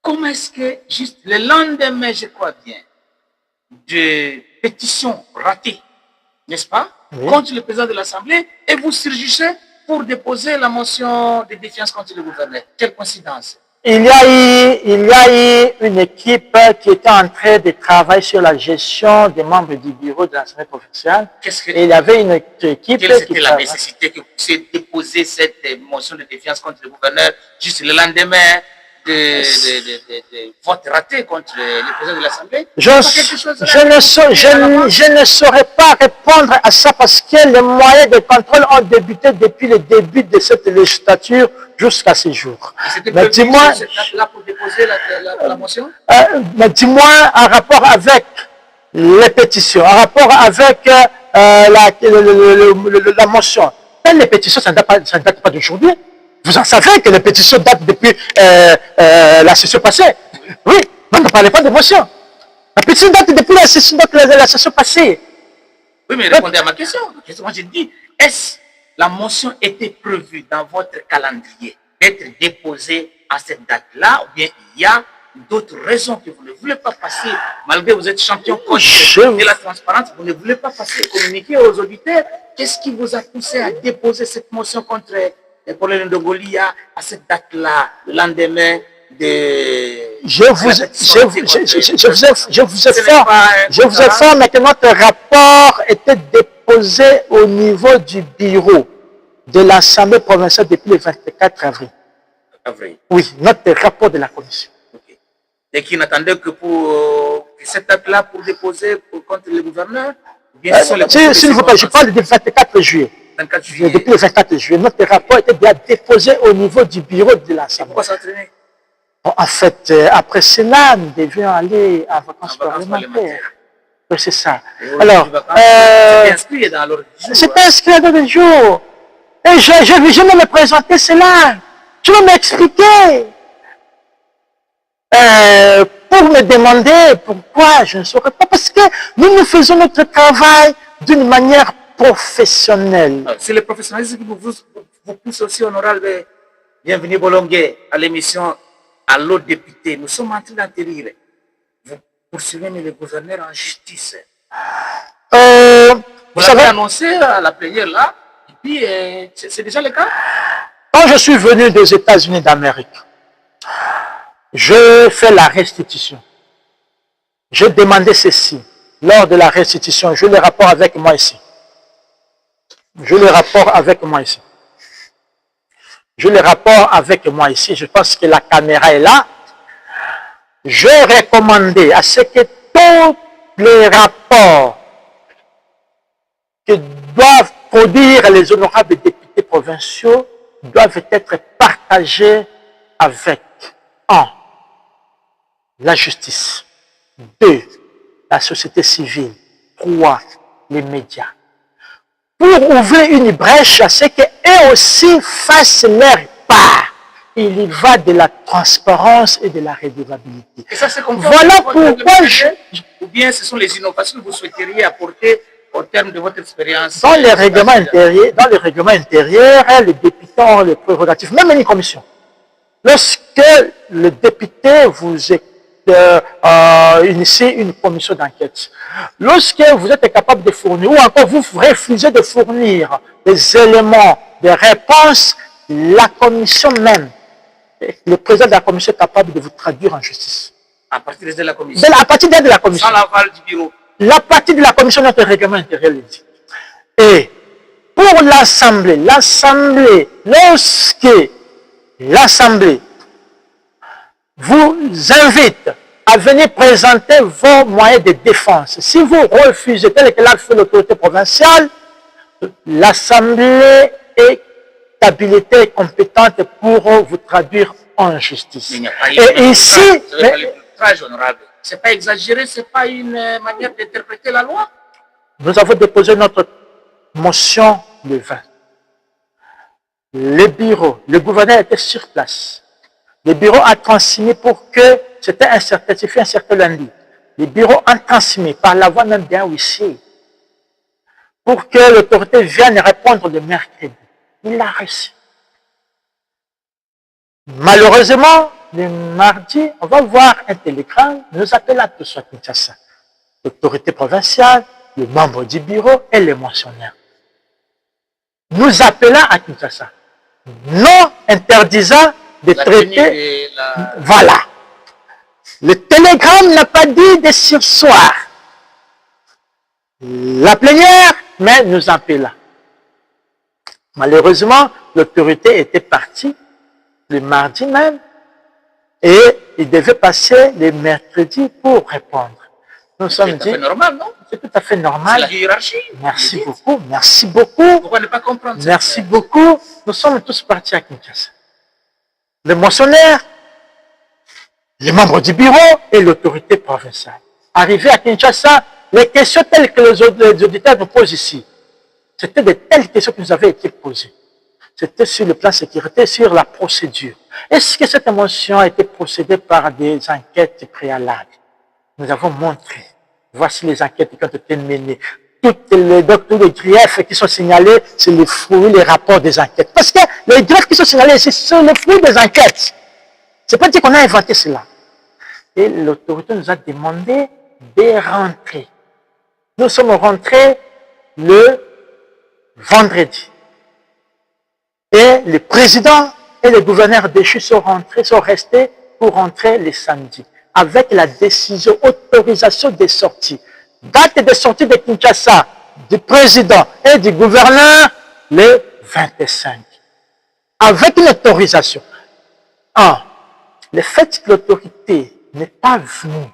Comment est-ce que, juste le lendemain, je crois bien, de pétitions ratées, n'est-ce pas, contre le président de l'Assemblée, et vous surgissez pour déposer la motion de défiance contre le gouverneur. Quelle coïncidence! Il y a eu une équipe qui était en train de travailler sur la gestion des membres du bureau de l'Assemblée provinciale. Et il y avait une équipe Quelle était la nécessité que vous puissiez déposer cette motion de défiance contre le gouverneur juste le lendemain de vote raté contre le président de l'Assemblée? Je ne saurais pas répondre à ça parce que les moyens de contrôle ont débuté depuis le début de cette législature jusqu'à ce jour. Mais dis-moi, là pour déposer la motion? Mais dis-moi en rapport avec les pétitions, en rapport avec la motion. Et les pétitions, ça ne date pas d'aujourd'hui. Vous en savez que les pétitions datent depuis la session passée. Oui, mais ne parlez pas de motion. La pétition date depuis la session passée. Oui, mais répondez à ma question. Moi, j'ai dit, est-ce la motion était prévue dans votre calendrier d'être déposée à cette date-là, ou bien il y a d'autres raisons que vous ne voulez pas passer, malgré que vous êtes champion coach de la transparence, vous ne voulez pas passer communiquer aux auditeurs? Qu'est-ce qui vous a poussé à déposer cette motion contre le colonel de Golia à cette date-là, le lendemain de... Je vous informe que notre rapport était déposé au niveau du bureau de l'Assemblée provinciale depuis le 24 avril. Oui, notre rapport de la commission. Okay. Et qui n'attendait que pour cette date-là pour déposer contre le gouverneur? S'il vous plaît, je parle du 24 juillet. 24 juillet. Depuis le 24 juillet, notre rapport était bien déposé au niveau du bureau de l'Assemblée. Pourquoi s'entraîner? En fait, après cela, nous devions aller en vacances parlementaires. Oui, c'est ça. Alors, c'était inscrit dans l'ordre du jour. C'était inscrit dans l'ordre du jour. Et je vais me présenter cela. Je vais m'expliquer. Pour me demander pourquoi je ne saurais pas. Parce que nous faisons notre travail d'une manière professionnelle. C'est le professionnalisme qui vous pousse aussi, honorable. Bienvenue, Bolongué, à l'émission Allô député. Nous sommes en train d'atterrir. Vous poursuivez le gouverneur en justice. Vous l'avez annoncé à la plénière là. Et puis, c'est déjà le cas? Quand je suis venu des États-Unis d'Amérique, je fais la restitution. J'ai demandé ceci. Lors de la restitution, j'ai le rapport avec moi ici. J'ai le rapport avec moi ici. J'ai le rapport avec moi ici. Je pense que la caméra est là. J'ai recommandé à ce que tous les rapports que doivent produire les honorables députés provinciaux doivent être partagés avec 1. La justice, 2. La société civile, 3. Les médias. Pour ouvrir une brèche à ce qu'eux aussi fassent leur part. Il y va de la transparence et de la redevabilité. Et ça, c'est comme voilà pourquoi ou bien ce sont les innovations que vous souhaiteriez apporter au terme de votre expérience? Dans les règlements intérieurs, les députés ont les prérogatives, même une commission. Lorsque le député vous initie une commission d'enquête, lorsque vous êtes capable de fournir, ou encore vous refusez de fournir des éléments, des réponses, la commission même, le président de la commission est capable de vous traduire en justice. À partir de la commission? À partir de la commission. Sans l'aval du bureau? La partie de la commission, notre règlement intérieur le dit. Et pour pour l'Assemblée, lorsque l'Assemblée vous invite à venir présenter vos moyens de défense, si vous refusez, tel que l'a fait l'autorité provinciale, l'Assemblée est habilitée et compétente pour vous traduire en justice. Et ici, c'est pas exagéré, c'est pas une manière d'interpréter la loi. Nous avons déposé notre motion le 20. Le bureau, le gouverneur était sur place. Le bureau a transmis pour que, c'était un certain lundi. Le bureau a transmis par la voix même d'un huissier pour que l'autorité vienne répondre le mercredi. Il l'a reçu. Malheureusement, le mardi, on va voir un télégramme, nous appelle à tous à Kinshasa. L'autorité provinciale, le membre du bureau et les mentionnaires. Nous appelons à Kinshasa, non interdisant de traiter. Voilà. Le télégramme n'a pas dit de sursoir. La plénière, mais nous appelons. Malheureusement, l'autorité était partie le mardi même et il devait passer le mercredi pour répondre. Nous sommes dit. C'est tout à fait normal, non? C'est tout à fait normal. C'est la hiérarchie. Merci beaucoup, merci beaucoup. Pourquoi ne pas comprendre? Merci beaucoup. Nous sommes tous partis à Kinshasa. Les mentionnaires, les membres du bureau et l'autorité provinciale. Arrivés à Kinshasa, les questions telles que les auditeurs nous posent ici, c'était de telles questions qui nous avaient été posées. C'était sur le plan sécurité, sur la procédure. Est-ce que cette motion a été procédée par des enquêtes préalables? Nous avons montré. Voici les enquêtes qui ont été menées. Tous les griefs qui sont signalés, c'est les fruits, les rapports des enquêtes. Parce que les griefs qui sont signalés, ce sont les fruits des enquêtes. C'est pas dire qu'on a inventé cela. Et l'autorité nous a demandé de rentrer. Nous sommes rentrés le vendredi. Et le président et le gouverneur déchu sont restés pour rentrer le samedi. Avec la décision, autorisation des sorties. Date de sortie de Kinshasa, du président et du gouverneur, le 25. Avec une autorisation. Le fait que l'autorité n'est pas venue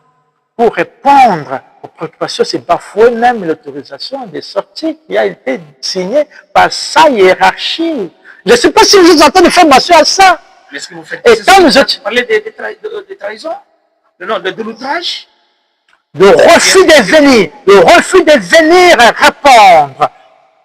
pour répondre aux préoccupations, c'est bafouer même l'autorisation de sortie qui a été signée par sa hiérarchie. Je ne sais pas si vous êtes en train de faire mention à ça. Mais est-ce que vous faites vous parlez de trahison? De l'outrage? Le refus de venir répondre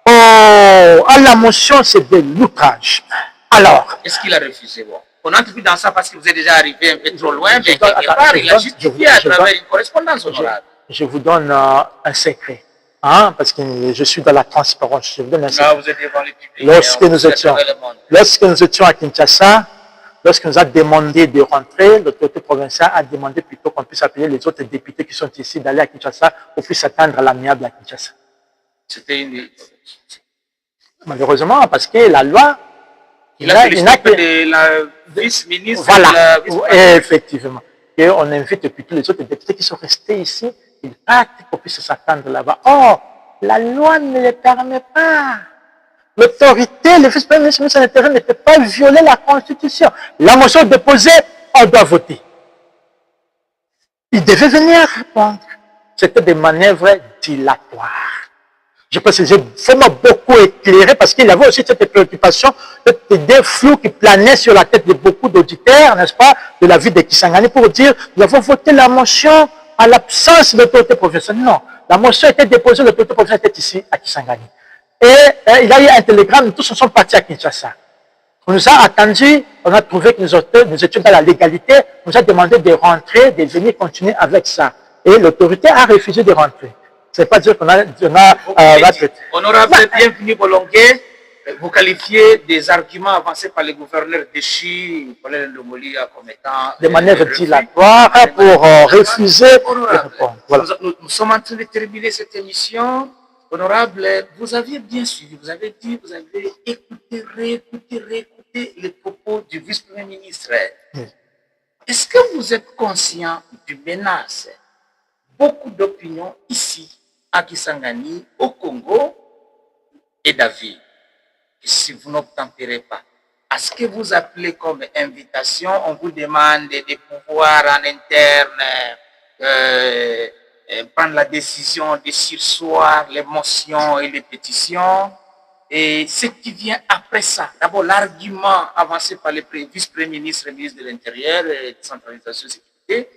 à la motion, c'est de l'outrage. Alors. Est-ce qu'il a refusé? Bon. On entre plus dans ça parce que vous êtes déjà arrivé un peu trop loin, mais quelque part, il a justifié à travers une correspondance honorable. Je vous donne un secret, parce que je suis dans la transparence. Je vous donne un secret. Là, vous êtes devant les publics. Lorsque nous étions à Kinshasa, lorsque nous a demandé de rentrer, l'autorité provinciale a demandé plutôt qu'on puisse appeler les autres députés qui sont ici d'aller à Kinshasa pour puisse attendre à l'amiable à Kinshasa. C'était une... Malheureusement, parce que la loi... Il a félicité de la vice-ministre. Voilà, effectivement. Et on invite plutôt les autres députés qui sont restés ici, ils partent pour puisse s'attendre là-bas. Or, la loi ne le permet pas. L'autorité, le vice-premier ministre de l'Intérieur ne peut pas violer la Constitution. La motion déposée, on doit voter. Il devait venir répondre. C'était des manœuvres dilatoires. Je pense que j'ai vraiment beaucoup éclairé parce qu'il y avait aussi cette préoccupation, cette idée floue qui planait sur la tête de beaucoup d'auditeurs, n'est-ce pas, de la ville de Kisangani pour dire, nous avons voté la motion à l'absence de l'autorité professionnelle. Non, la motion a été déposée, l'autorité professionnelle était ici à Kisangani. Et il y a eu un télégramme, nous tous sont partis à Kinshasa. On nous a attendu, on a trouvé que nous étions dans la légalité, on nous a demandé de rentrer, de venir continuer avec ça. Et l'autorité a refusé de rentrer. C'est pas dire qu'on a Honorable Bienvenu Bolongué, vous qualifiez des arguments avancés par le gouverneur Déchi, Colonel Lomolia, comme étant des manœuvres dilatoires pour refuser de répondre. Voilà. Nous sommes en train de terminer cette émission. Honorable, vous aviez bien suivi, vous avez dit, vous avez écouté, réécouté les propos du vice-premier ministre. Oui. Est-ce que vous êtes conscient du menace? Beaucoup d'opinions ici, à Kisangani, au Congo et David. si vous n'obtempérez pas à ce que vous appelez comme invitation, on vous demande de pouvoir en interne prendre la décision de surseoir les motions et les pétitions. Et ce qui vient après ça, d'abord l'argument avancé par le vice-premier ministre et le ministre de l'Intérieur, décentralisation et sécurité,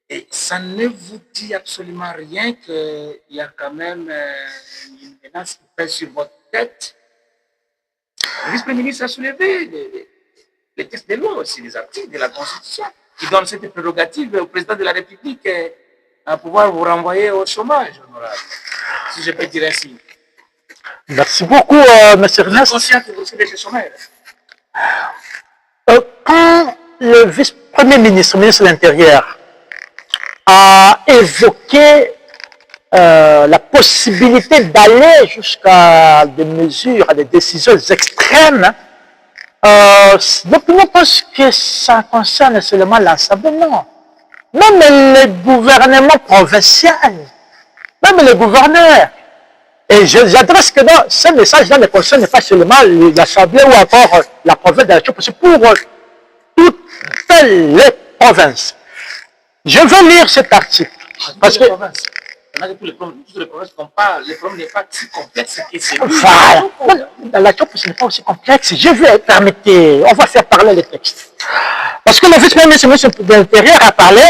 et ça ne vous dit absolument rien qu'il y a quand même une menace qui pèse sur votre tête. Le vice-premier ministre a soulevé les textes de loi aussi, les articles de la Constitution, qui donnent cette prérogative au président de la République à pouvoir vous renvoyer au chômage, honorable, si je peux dire ainsi. Merci beaucoup, M. Ernest. Conscient que vous serez des chômeurs. Quand le vice-premier ministre, ministre de l'Intérieur, a évoqué la possibilité d'aller jusqu'à des mesures, à des décisions extrêmes, l'opinion pense que ça concerne seulement l'Assemblée, non. Même les gouvernements provinciaux, même les gouverneurs. Et j'adresse que dans ce message-là ne concerne pas seulement l'Assemblée ou encore la province de la Tchoupo, c'est pour toutes les provinces. Je veux lire cet article. Parce que toutes les provinces qu'on parle, le problème n'est pas si complexe que c'est. Voilà. Dans la Tchoupo, ce n'est pas aussi complexe. Je vais permettre, on va faire parler les textes. Parce que le vice-premier ministre de l'Intérieur a parlé,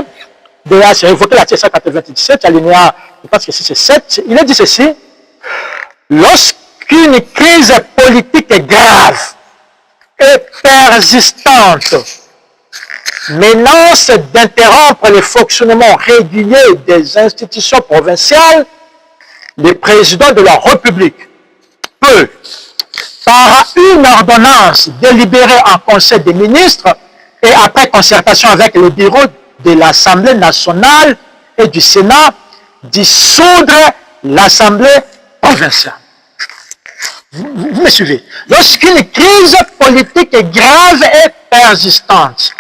j'ai évoqué l'article 197, alinéa, je pense que c'est 7, il a dit ceci: lorsqu'une crise politique grave et persistante menace d'interrompre le fonctionnement régulier des institutions provinciales, le président de la République peut, par une ordonnance délibérée en Conseil des ministres et après concertation avec le bureau de l'Assemblée nationale et du Sénat, dissoudre l'Assemblée provinciale. Vous me suivez? Lorsqu'une crise politique grave et persistante,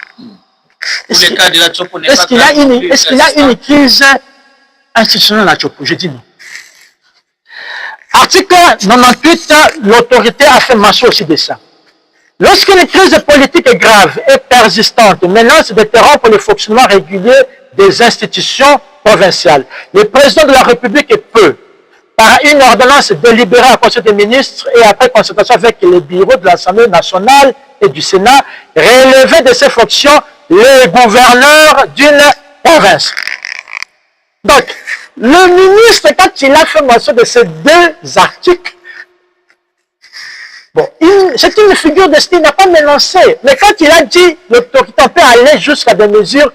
est-ce qu'il y a une crise institutionnelle à Tchoupo? Je dis non. Article 98, l'autorité a fait mention aussi de ça. Lorsqu'une crise politique grave et persistante menace d'interrompre le fonctionnement régulier des institutions provinciales, le président de la République peut, par une ordonnance délibérée en Conseil des ministres et après consultation avec les bureaux de l'Assemblée nationale et du Sénat, relever de ses fonctions les gouverneurs d'une province. Donc, le ministre, quand il a fait mention de ces deux articles, bon, c'est une figure de style, il n'a pas menacé. Mais quand il a dit l'autorité peut aller jusqu'à des mesures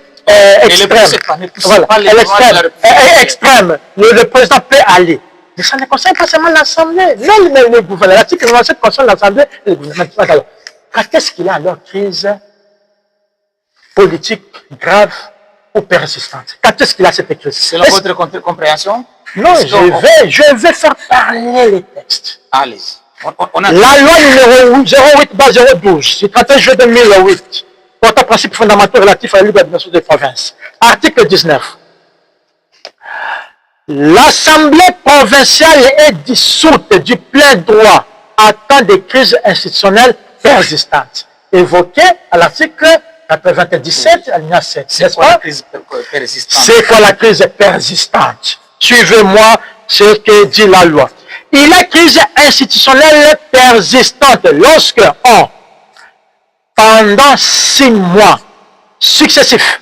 extrêmes, extrêmes, le président peut aller. Mais ça ne concerne pas seulement l'Assemblée, même les gouverneurs. L'article 97 concerne l'Assemblée et le gouvernement. Quand est-ce qu'il y a alors crise politique grave ou persistante? Quand est-ce qu'il a cette crise? Selon votre compréhension? Non, je vais faire parler les textes. Allez. La loi numéro 08/012, du 31 juillet 2008, portant principes fondamentaux relatifs à la libre administration des provinces. Article 19. L'Assemblée provinciale est dissoute du plein droit en temps de crise institutionnelle persistante. Évoqué à l'article 97, alinéa 7. C'est quoi la crise persistante? C'est quoi la crise persistante? Suivez-moi ce que dit la loi. Il est crise institutionnelle persistante lorsque pendant 6 mois successifs,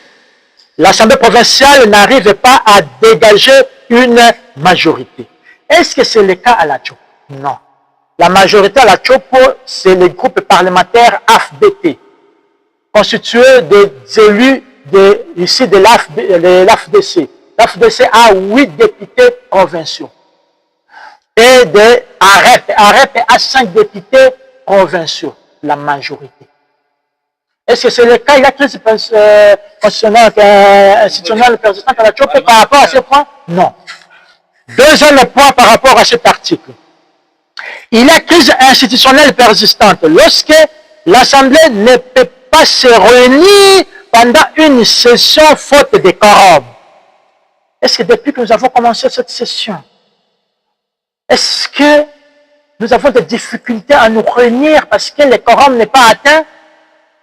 l'Assemblée provinciale n'arrive pas à dégager une majorité. Est-ce que c'est le cas à la Tchoupo? Non. La majorité à la Tchoupo, c'est le groupe parlementaire AFDT, constitué des élus ici de l'AFDC. L'AFDC a 8 députés provinciaux. Et de AREP a 5 députés provinciaux, la majorité. Est-ce que c'est le cas? Il y a crise institutionnelle persistante à la Tchoupo par rapport à ce point? Non. Deuxième point par rapport à cet article. Il y a crise institutionnelle persistante lorsque l'Assemblée ne peut pas se réunir pendant une session faute de quorum. Est-ce que depuis que nous avons commencé cette session, est-ce que nous avons des difficultés à nous réunir parce que le quorum n'est pas atteint?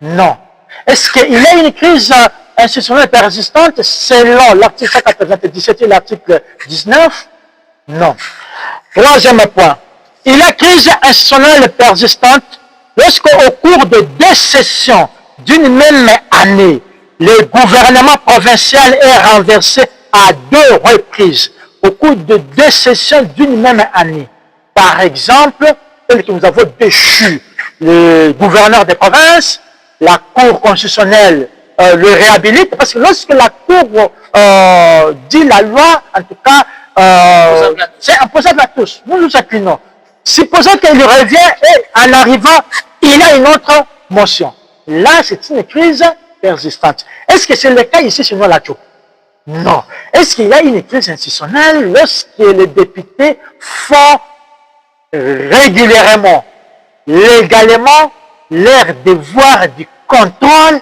Non. Est-ce qu'il y a une crise institutionnelle persistante selon l'article 197 et l'article 19? Non. Troisième point. Il y a crise institutionnelle persistante lorsqu'au cours de 2 sessions d'une même année, le gouvernement provincial est renversé à 2 reprises au cours de 2 sessions d'une même année. Par exemple, tel que nous avons déchu le gouverneur des provinces, la Cour constitutionnelle le réhabilite, parce que lorsque la Cour dit la loi, en tout cas, c'est imposable à tous. Nous nous inclinons. Supposons qu'il revient et en arrivant, il a une autre motion. Là, c'est une crise persistante. Est-ce que c'est le cas ici chez nous à la Tchoup? Non. Est-ce qu'il y a une crise institutionnelle lorsque les députés font régulièrement, légalement, leur devoir du contrôle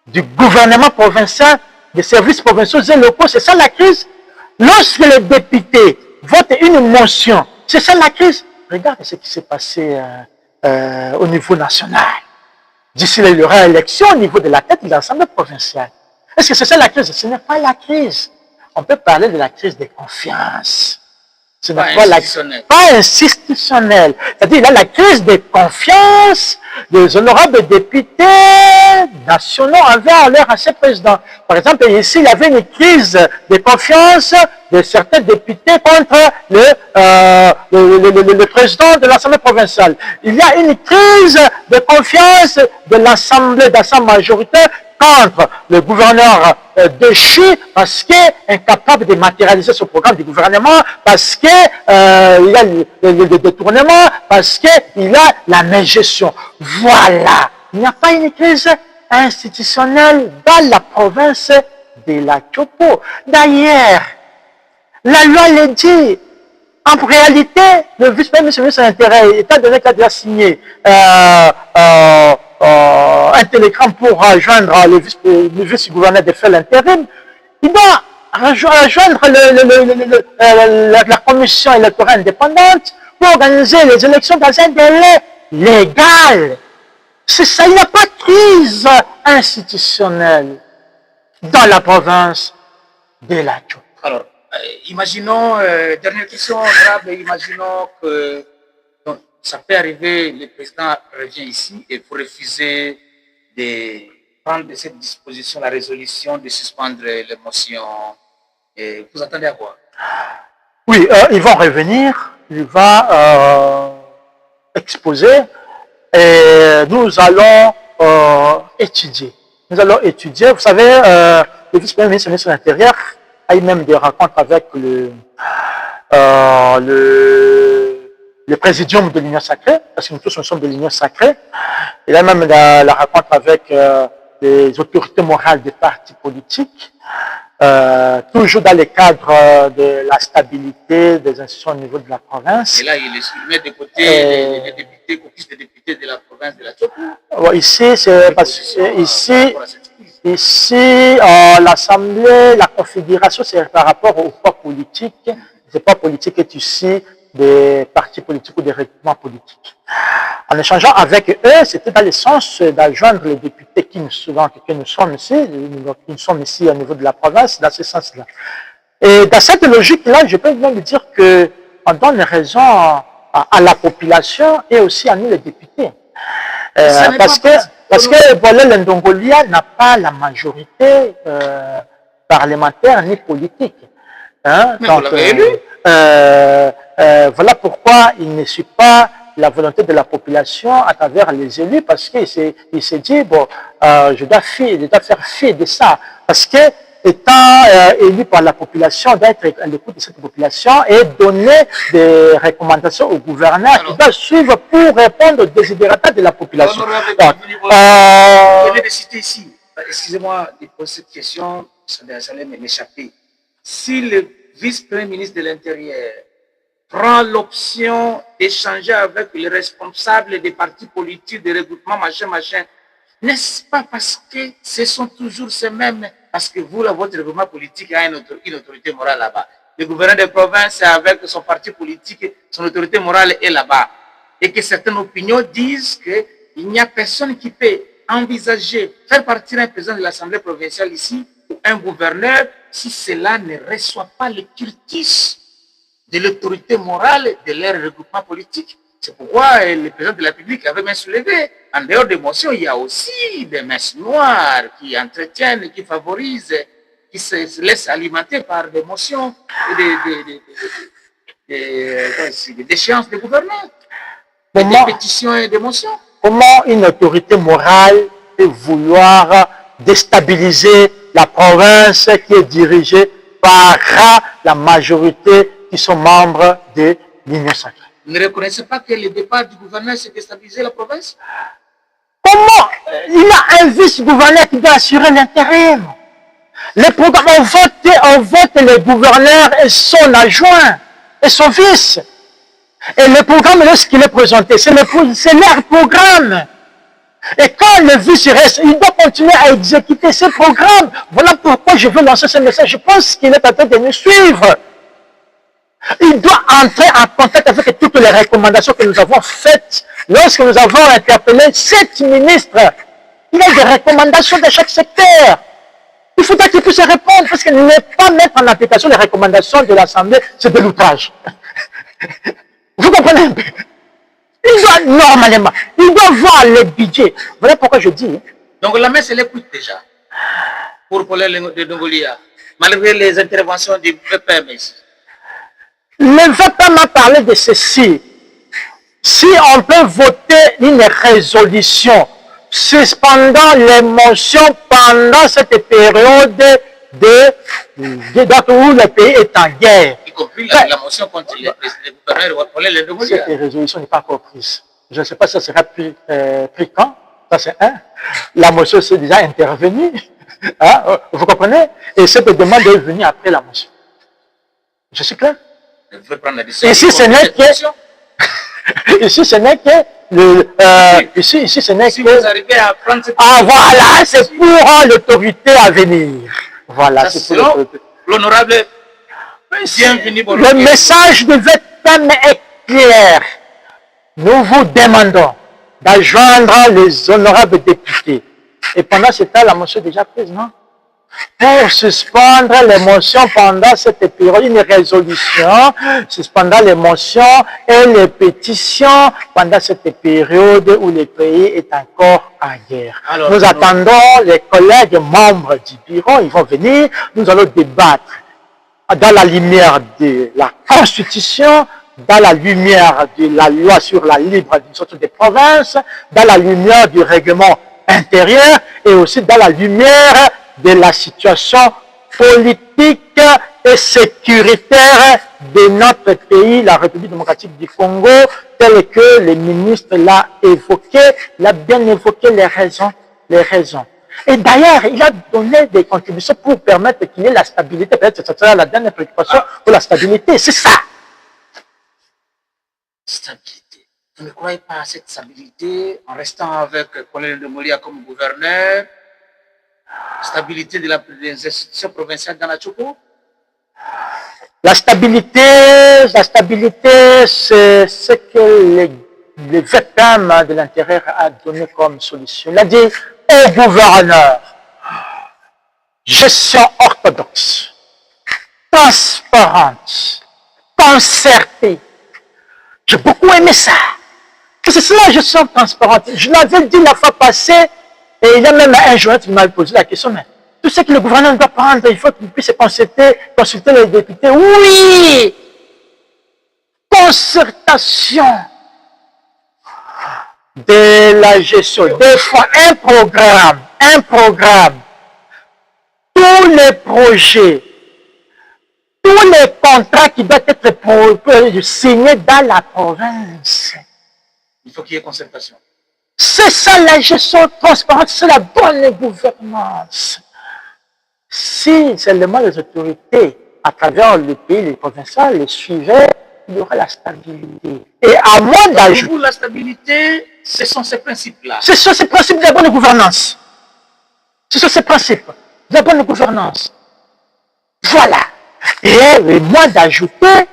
du gouvernement provincial, des services provinciaux et locaux? C'est ça la crise? Lorsque les députés votent une motion, c'est ça la crise? Regarde ce qui s'est passé au niveau national. D'ici là, il y aura élection au niveau de la tête de l'Assemblée provinciale. Est-ce que c'est ça la crise? Ce n'est pas la crise. On peut parler de la crise de confiance. Ce n'est pas institutionnel. C'est-à-dire, là, la crise de confiance des honorables députés nationaux envers leur ancien président. Par exemple, ici, il y avait une crise de confiance de certains députés contre le président de l'Assemblée provinciale. Il y a une crise de confiance de l'Assemblée majoritaire contre le gouverneur déchu parce qu'il est incapable de matérialiser ce programme du gouvernement, parce qu'il y a le détournement, parce qu'il a la mégestion. Voilà. Il n'y a pas une crise institutionnelle dans la province de la Chopo. D'ailleurs, la loi le dit. En réalité, le vice-premier ministre de l'Intérieur, étant donné qu'il a déjà signé un télégramme pour rejoindre le vice-gouverneur de faire l'intérim, il doit rejoindre la commission électorale indépendante pour organiser les élections dans un délai légal. C'est ça, il n'y a pas de crise institutionnelle dans la province de la Chopo. Alors, imaginons, dernière question, grave, imaginons que donc, ça peut arriver, le président revient ici et vous refusez de prendre de cette disposition, la résolution de suspendre les motions. Et vous attendez à quoi? Oui, ils vont revenir, il va exposer et nous allons étudier. Nous allons étudier. Vous savez, le vice-premier ministre de l'Intérieur a eu même des rencontres avec le présidium de l'Union sacrée, parce que nous tous nous sommes de l'Union sacrée. Il a même la rencontre avec les autorités morales des partis politiques, toujours dans le cadre de la stabilité des institutions au niveau de la province. Et là, il met de côté les députés, caucus des députés de la province de la Chopo. Ici, c'est parce que ici, l'Assemblée, la configuration, c'est par rapport au poids politique. Le poids politique est ici des partis politiques ou des regroupements politiques. En échangeant avec eux, c'était dans le sens d'adjoindre les députés qui nous sommes ici au niveau de la province, dans ce sens-là. Et dans cette logique-là, je peux même dire qu'on donne raison à la population et aussi à nous les députés. Parce que Bolel Ndongolia n'a pas la majorité parlementaire ni politique. Hein? Mais donc, vous l'avez élu. Voilà pourquoi il ne suit pas la volonté de la population à travers les élus, parce qu'il s'est dit, bon, je dois faire fi de ça. Parce que, étant élu par la population, d'être à l'écoute de cette population et donner des recommandations au gouverneur qui doit suivre pour répondre aux désidératas de la population. Je venais de citer ici, excusez-moi de poser cette question, ça allait m'échapper. Si le vice-premier ministre de l'Intérieur prend l'option d'échanger avec les responsables des partis politiques, des regroupements, machin, n'est-ce pas parce que ce sont toujours ces mêmes, parce que vous, votre regroupement politique a une autorité morale là-bas. le gouverneur de province avec son parti politique, son autorité morale est là-bas. Et que certaines opinions disent qu'il n'y a personne qui peut envisager faire partir un président de l'Assemblée provinciale ici ou un gouverneur si cela ne reçoit pas le curtis de l'autorité morale de leur regroupement politique. C'est pourquoi le président de la République avait même soulevé. En dehors des motions, il y a aussi des messes noires qui entretiennent, qui favorisent, qui se laissent alimenter par des motions et des déchéances des gouverneurs, et des pétitions et des motions. Comment une autorité morale peut vouloir déstabiliser la province qui est dirigée par la majorité qui sont membres de l'Union sacrée? Vous ne reconnaissez pas que le départ du gouverneur s'est déstabilisé la province? Comment il y a un vice-gouverneur qui doit assurer l'intérim? Les programmes, on vote le gouverneur et son adjoint et son vice. Et le programme, lorsqu'il est présenté, c'est leur programme. Et quand le vice reste, il doit continuer à exécuter ce programme. Voilà pourquoi je veux lancer ce message. Je pense qu'il est en train de nous suivre. Il doit entrer en contact avec toutes les recommandations que nous avons faites lorsque nous avons interpellé 7 ministres. Il y a des recommandations de chaque secteur. Il faudra qu'il puisse répondre parce que ne pas mettre en application les recommandations de l'Assemblée, c'est de l'outrage. Vous comprenez un peu? Il doit normalement, il doit voir le budget. Voilà pourquoi je dis. Donc la messe, elle écoute déjà pour Paul de Dongolia, malgré les interventions du VPM ici. Le VPM a parlé de ceci. Si on peut voter une résolution suspendant les motions pendant cette période où le pays est en guerre. Y compris la motion contre le gouverneur Paul de Dongolia. Cette résolution n'est pas encore prise. Je ne sais pas si ça sera pris quand. Ça, c'est un. La motion s'est déjà intervenue. Hein? Vous comprenez? Et cette demande est venue après la motion. Je suis clair? Ici, ce n'est que... Ici, ce n'est que... Ici, ce n'est si que... vous arrivez à prendre cette... Ah, voilà, c'est pour l'autorité à venir. Voilà, c'est pour l'autorité. L'honorable, bienvenue. Le message de VPM est clair. Nous vous demandons d'adjoindre les honorables députés. Et pendant ce temps, la motion est déjà prise, non? Pour suspendre les motions pendant cette période, une résolution, suspendant les motions et les pétitions pendant cette période où le pays est encore en guerre. Alors, nous attendons les collègues membres du bureau, ils vont venir, nous allons débattre dans la lumière de la Constitution, dans la lumière de la loi sur la libre administration des provinces, dans la lumière du règlement intérieur et aussi dans la lumière de la situation politique et sécuritaire de notre pays, la République démocratique du Congo, tel que le ministre l'a évoqué, l'a bien évoqué les raisons. Et d'ailleurs, il a donné des contributions pour permettre qu'il y ait la stabilité. Peut-être que ce sera la dernière préoccupation pour la stabilité. C'est ça. Stabilité. Vous ne croyez pas à cette stabilité en restant avec Colonel de Molia comme gouverneur? Stabilité des institutions provinciales dans la Tchoko? La stabilité, c'est ce que le VPM de l'intérieur a donné comme solution. Il a dit au gouverneur, gestion orthodoxe, transparente, concertée. J'ai beaucoup aimé ça. C'est ça la gestion transparente. Je l'avais dit la fois passée, et il y a même un journaliste qui m'a posé la question, mais tout ce que le gouvernement doit prendre, il faut qu'il puisse consulter les députés. Oui! Concertation de la gestion. Des fois, un programme, tous les projets, tous les contrats qui doivent être signés dans la province. Il faut qu'il y ait concertation. C'est ça la gestion transparente, c'est la bonne gouvernance. Si seulement les autorités, à travers le pays, les provinciales, les suivaient, il y aura la stabilité. Et à moins d'ajouter... Pour vous, la stabilité, ce sont ces principes-là. Ce sont ces principes de la bonne gouvernance. Ce sont ces principes de la bonne gouvernance. Voilà. Et moi d'ajouter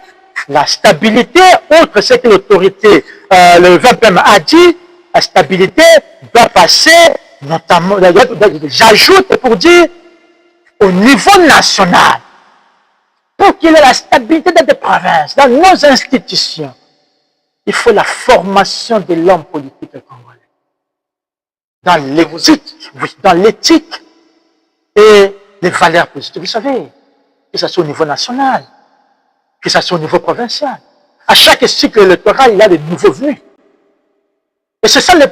la stabilité, autre ce que l'autorité, le VPM a dit, la stabilité doit passer, notamment, j'ajoute pour dire, au niveau national, pour qu'il y ait la stabilité dans des provinces, dans nos institutions, il faut la formation de l'homme politique congolais. Dans l'éthique, oui, dans l'éthique et les valeurs positives. Vous savez, que ce soit au niveau national, que ce soit au niveau provincial. À chaque cycle électoral, il y a des nouveaux venus. Et c'est ça la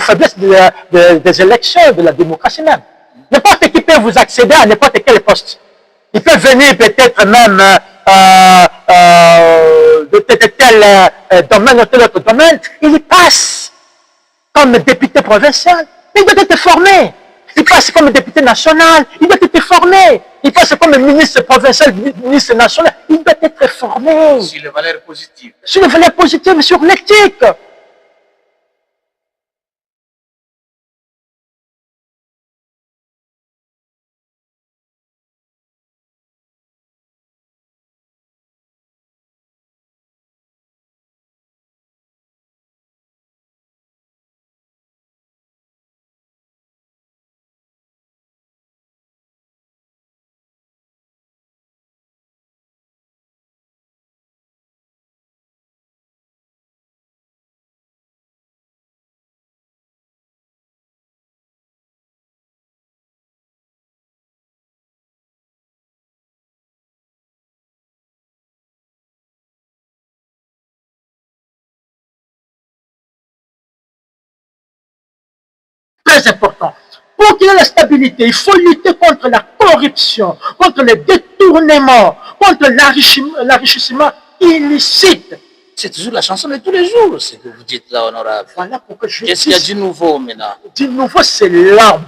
faiblesse des élections, de la démocratie même. N'importe qui peut vous accéder à n'importe quel poste. Il peut venir peut-être même de tel domaine ou tel autre domaine. Il y passe comme député provincial. Il doit être formé. Il passe comme député national. Il doit être formé. Il passe comme ministre provincial, ministre national. Il doit être formé. Sur les valeurs positives. Sur les valeurs positives, sur l'éthique. Très important. Pour qu'il y ait la stabilité, il faut lutter contre la corruption, contre les détournements, contre l'enrichissement illicite. C'est toujours la chanson de tous les jours, ce que vous dites là, honorable. Voilà pourquoi je dis... Qu'est-ce qu'il y a du nouveau maintenant? Du nouveau, c'est l'âme.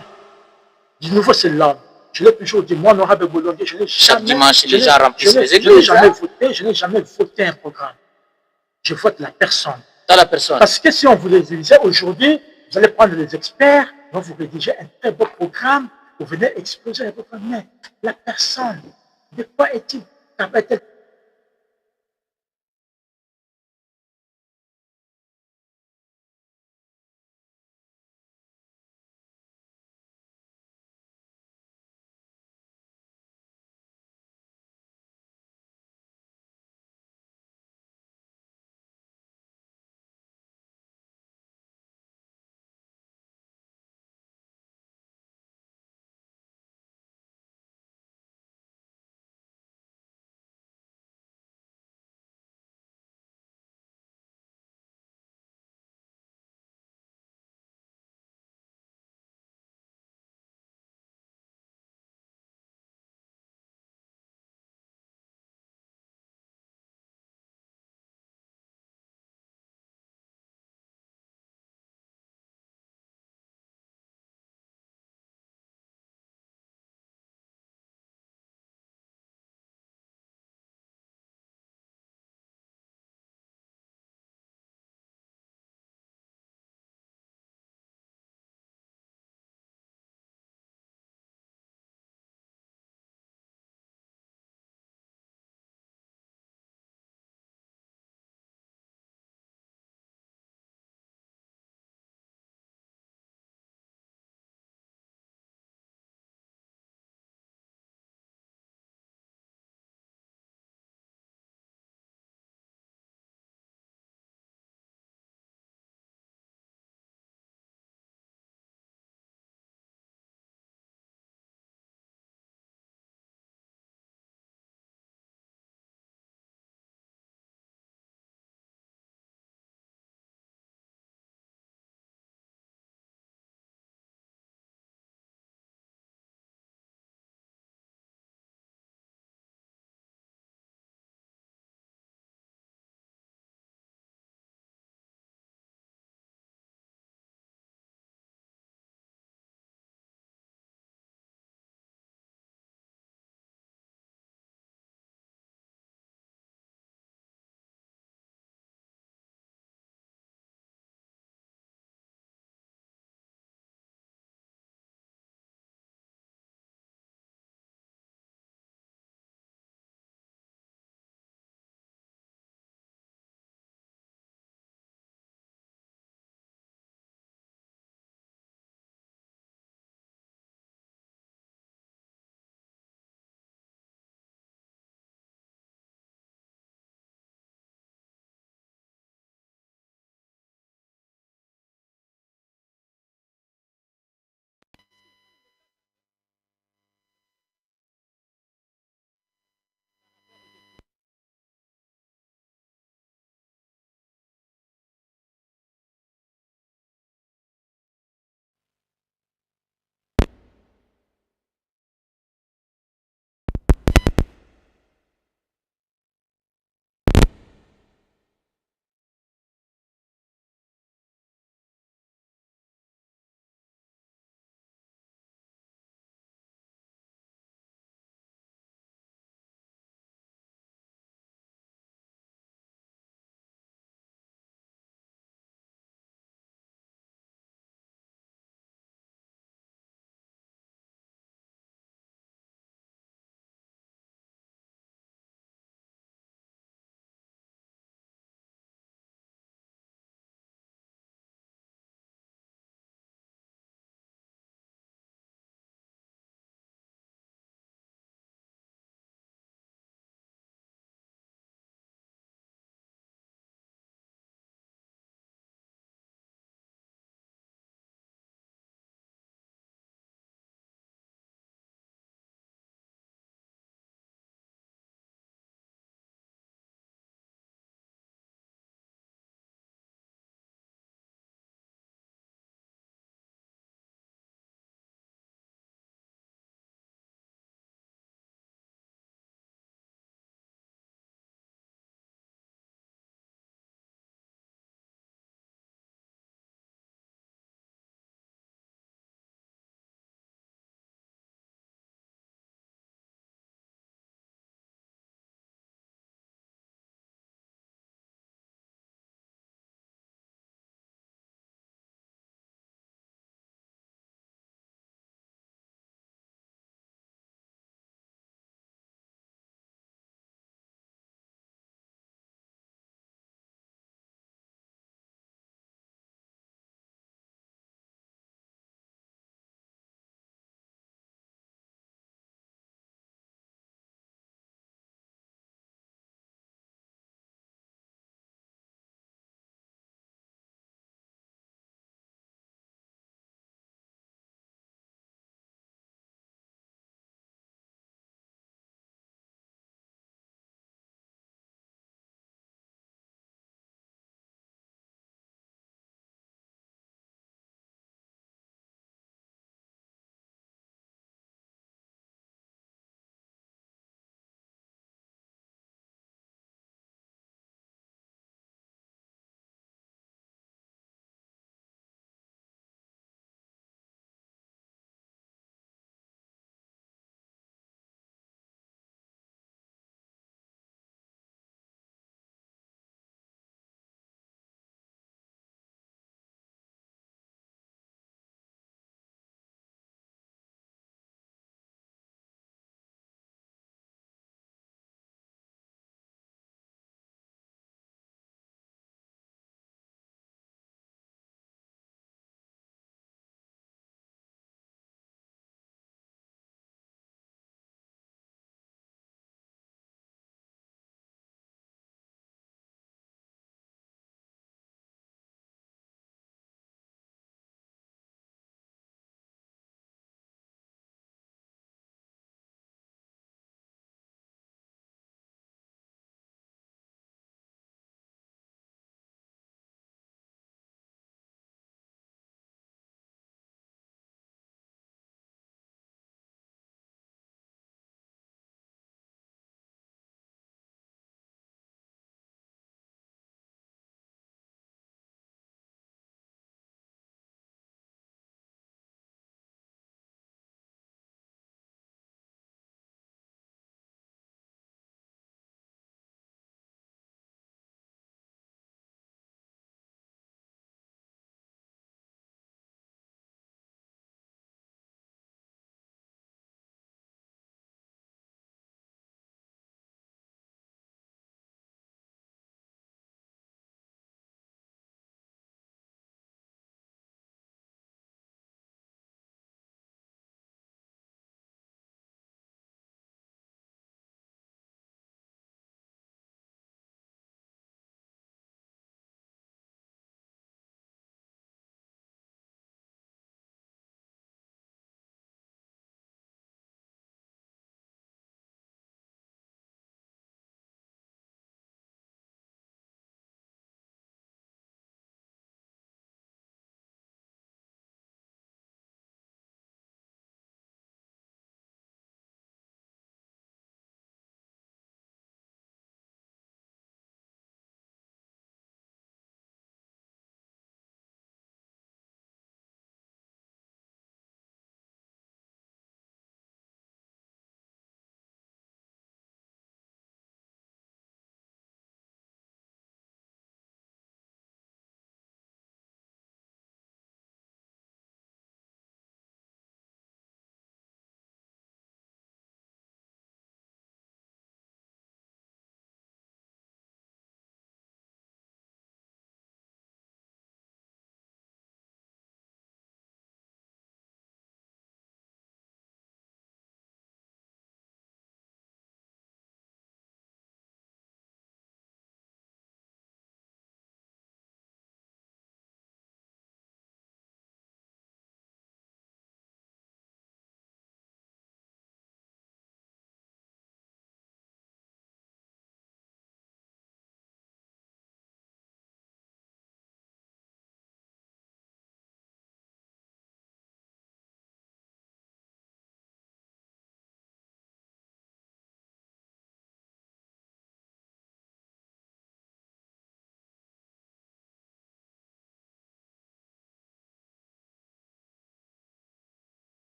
Du nouveau, c'est l'âme. Je l'ai toujours dit, moi, honorable Bolongué, je n'ai jamais... Chaque dimanche, les gens remplissent les églises. Je n'ai jamais voté un programme. Je vote la personne. Dans la personne. Parce que si on vous les disait aujourd'hui, vous allez prendre des experts, vont vous rédiger un très beau programme, vous venez exposer un programme. Mais la personne, de quoi est-il